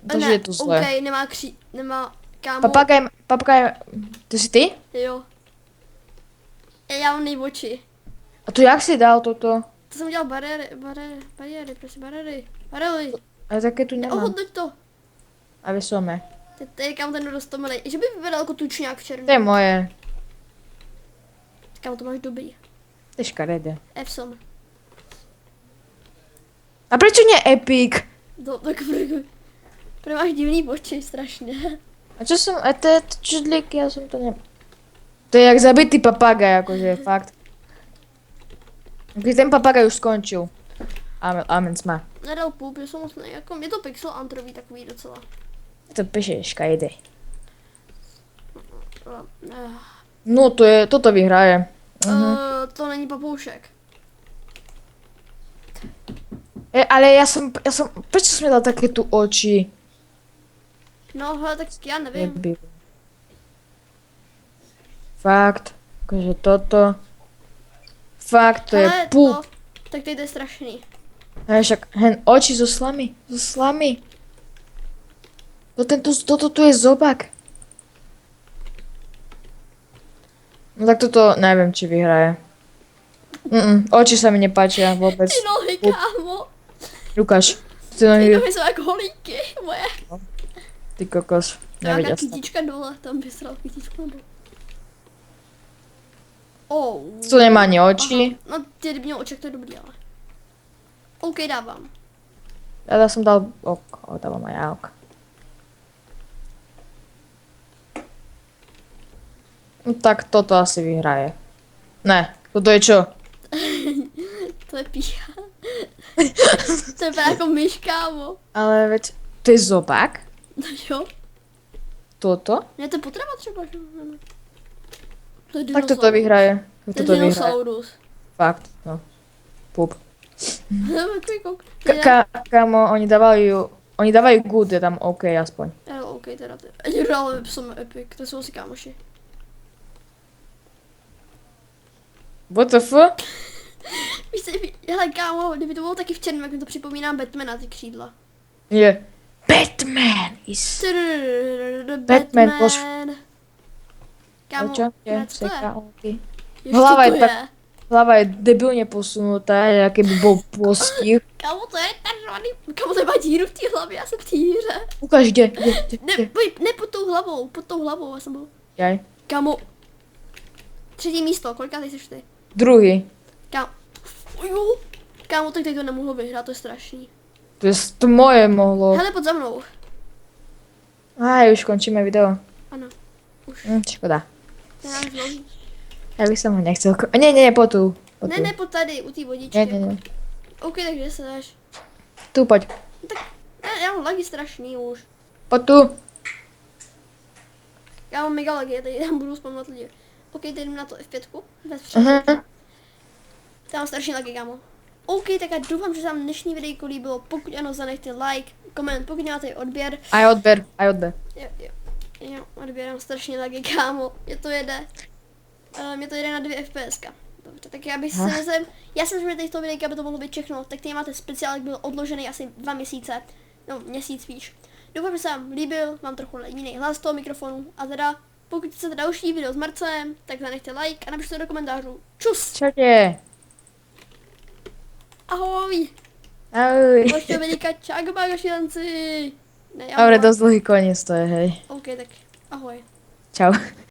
Takže Ne, je to zlé. OK, nemá, kámo. Papagaj, to si ty? Jo. Já mám nejvoči. A to jak si dal toto? To jsem udělal bariéry, prosím, barely. Ale také tu nemám. Ohodnoť to. A vysome. To je kámo ten roztomilej. Že by vypadal jako tučňák v černu. To je moje. Kámo, to máš dobrý. To je škaredé. Epson. A prečo nie Epic? Tak protože máš divný oči, strašně. A čo som, a to je čudlík, ja som to ne... To je jak zabitý papagaj, akože, fakt. Když ten papagaj už skončil. Amen sme. Nedal půl, že jsou moc ne, jako je to pixel antrový takový docela. To píše škaredé. Uh, No to je, toto vyhraje. to není papoušek. Ale ja som, prečo som mi dal také tu oči? No, hele, tak já nevím. Nebyl. Fakt, akože toto. Fakt, to je Hele, pup. tak teď to je strašný. A však hen oči zo slamy. Toto tu je zobák. No tak toto neviem, či vyhraje. Oči sa mi nepáčia vôbec. Ty nohy, kámo. Lukáš, ty Ty nohy, nohy jsou jako holíky, moje. ty kokos. Nějaká Nevedia sa. kytička dole, tam by sral kytičku dole. Oh. Tu nemá ani oči. Aha. No, ty kdyby měl oček, to je dobrý, ale. OK, dávám. Ja som dal oko, dávam aj ja oko. No tak toto asi vyhraje. Ne, toto je čo? To je pícha. To je jako myš, kámo. Ale veď, to je zobák? No jo. Toto? Ne, to je potrava třeba, že? Ne. To je Tak dinosaurus. toto vyhraje. To je Toto vyhraje. dinosaurus. Fakt, no. Pup. Takový kouk. Kámo, oni dávajú good, je tam OK aspoň. OK, teda ty. Ani dál jsem epic, to jsou asi kámoši. What the f? Víš co, hele kámo, kdyby to bylo taky v černém, jak mi to připomíná Batmana, ty křídla. Je. Batman is... Batman. Kámo, Očo, je, ne, co to je? seká oky. Ještě Hlava to je tak- Hlava je debilne posunutá, jak keby bol postih. Kámo, to je retardovaný. Kámo, to má díru v té hlavě, já jsem v té hře. Ukáž, kde? Ne, pod tou hlavou, já jsem byl. Jaj. Kámo, 3. místo, kolikátej jsi ty? Druhý. Kámo, tak teď to nemohlo vyhrát, to je strašný. To moje mohlo. Hele, pod za mnou. Už končíme video. Ano, už. Škoda. To je náš dlouhý. Ja by som ho nechcel... Nie, po tu. Ne, pod tady, u té vodičky. Ne. OK, takže se dáš. Tu, poď. Ne, já mám lagy strašný už. Poď tu. Já mám mega lagy, tady já budu spamovat lidi. OK, teď jdem na to F5. Bez Aha. přehlídky. To mám strašný lagy, kámo. OK, tak já doufám, že se vám dnešní videjko líbilo. Pokud ano, zanechte like, koment, pokud máte odběr. Aj odber. Jo, odběrám strašně lagy, kámo. Mě to jede na 2 FPS. Dobře, tak já bych se nezem. Já jsem že teď toho videjka, aby to mohlo být všechno. Tak tady máte speciál, byl odložený asi 2 měsíce. No, měsíc víš. Doufám, že se vám líbil, mám trochu jiný hlas toho mikrofonu. A teda, pokud chcete další video s Marcem, tak zanechte like a napište do komentářů. Čus! Čaute. Ahoj! Ahoj. Dalšího videjka, čau, šílenci! Ne, Dobre, dosť dlhý koniec to je, hej. OK, tak ahoj. Čau.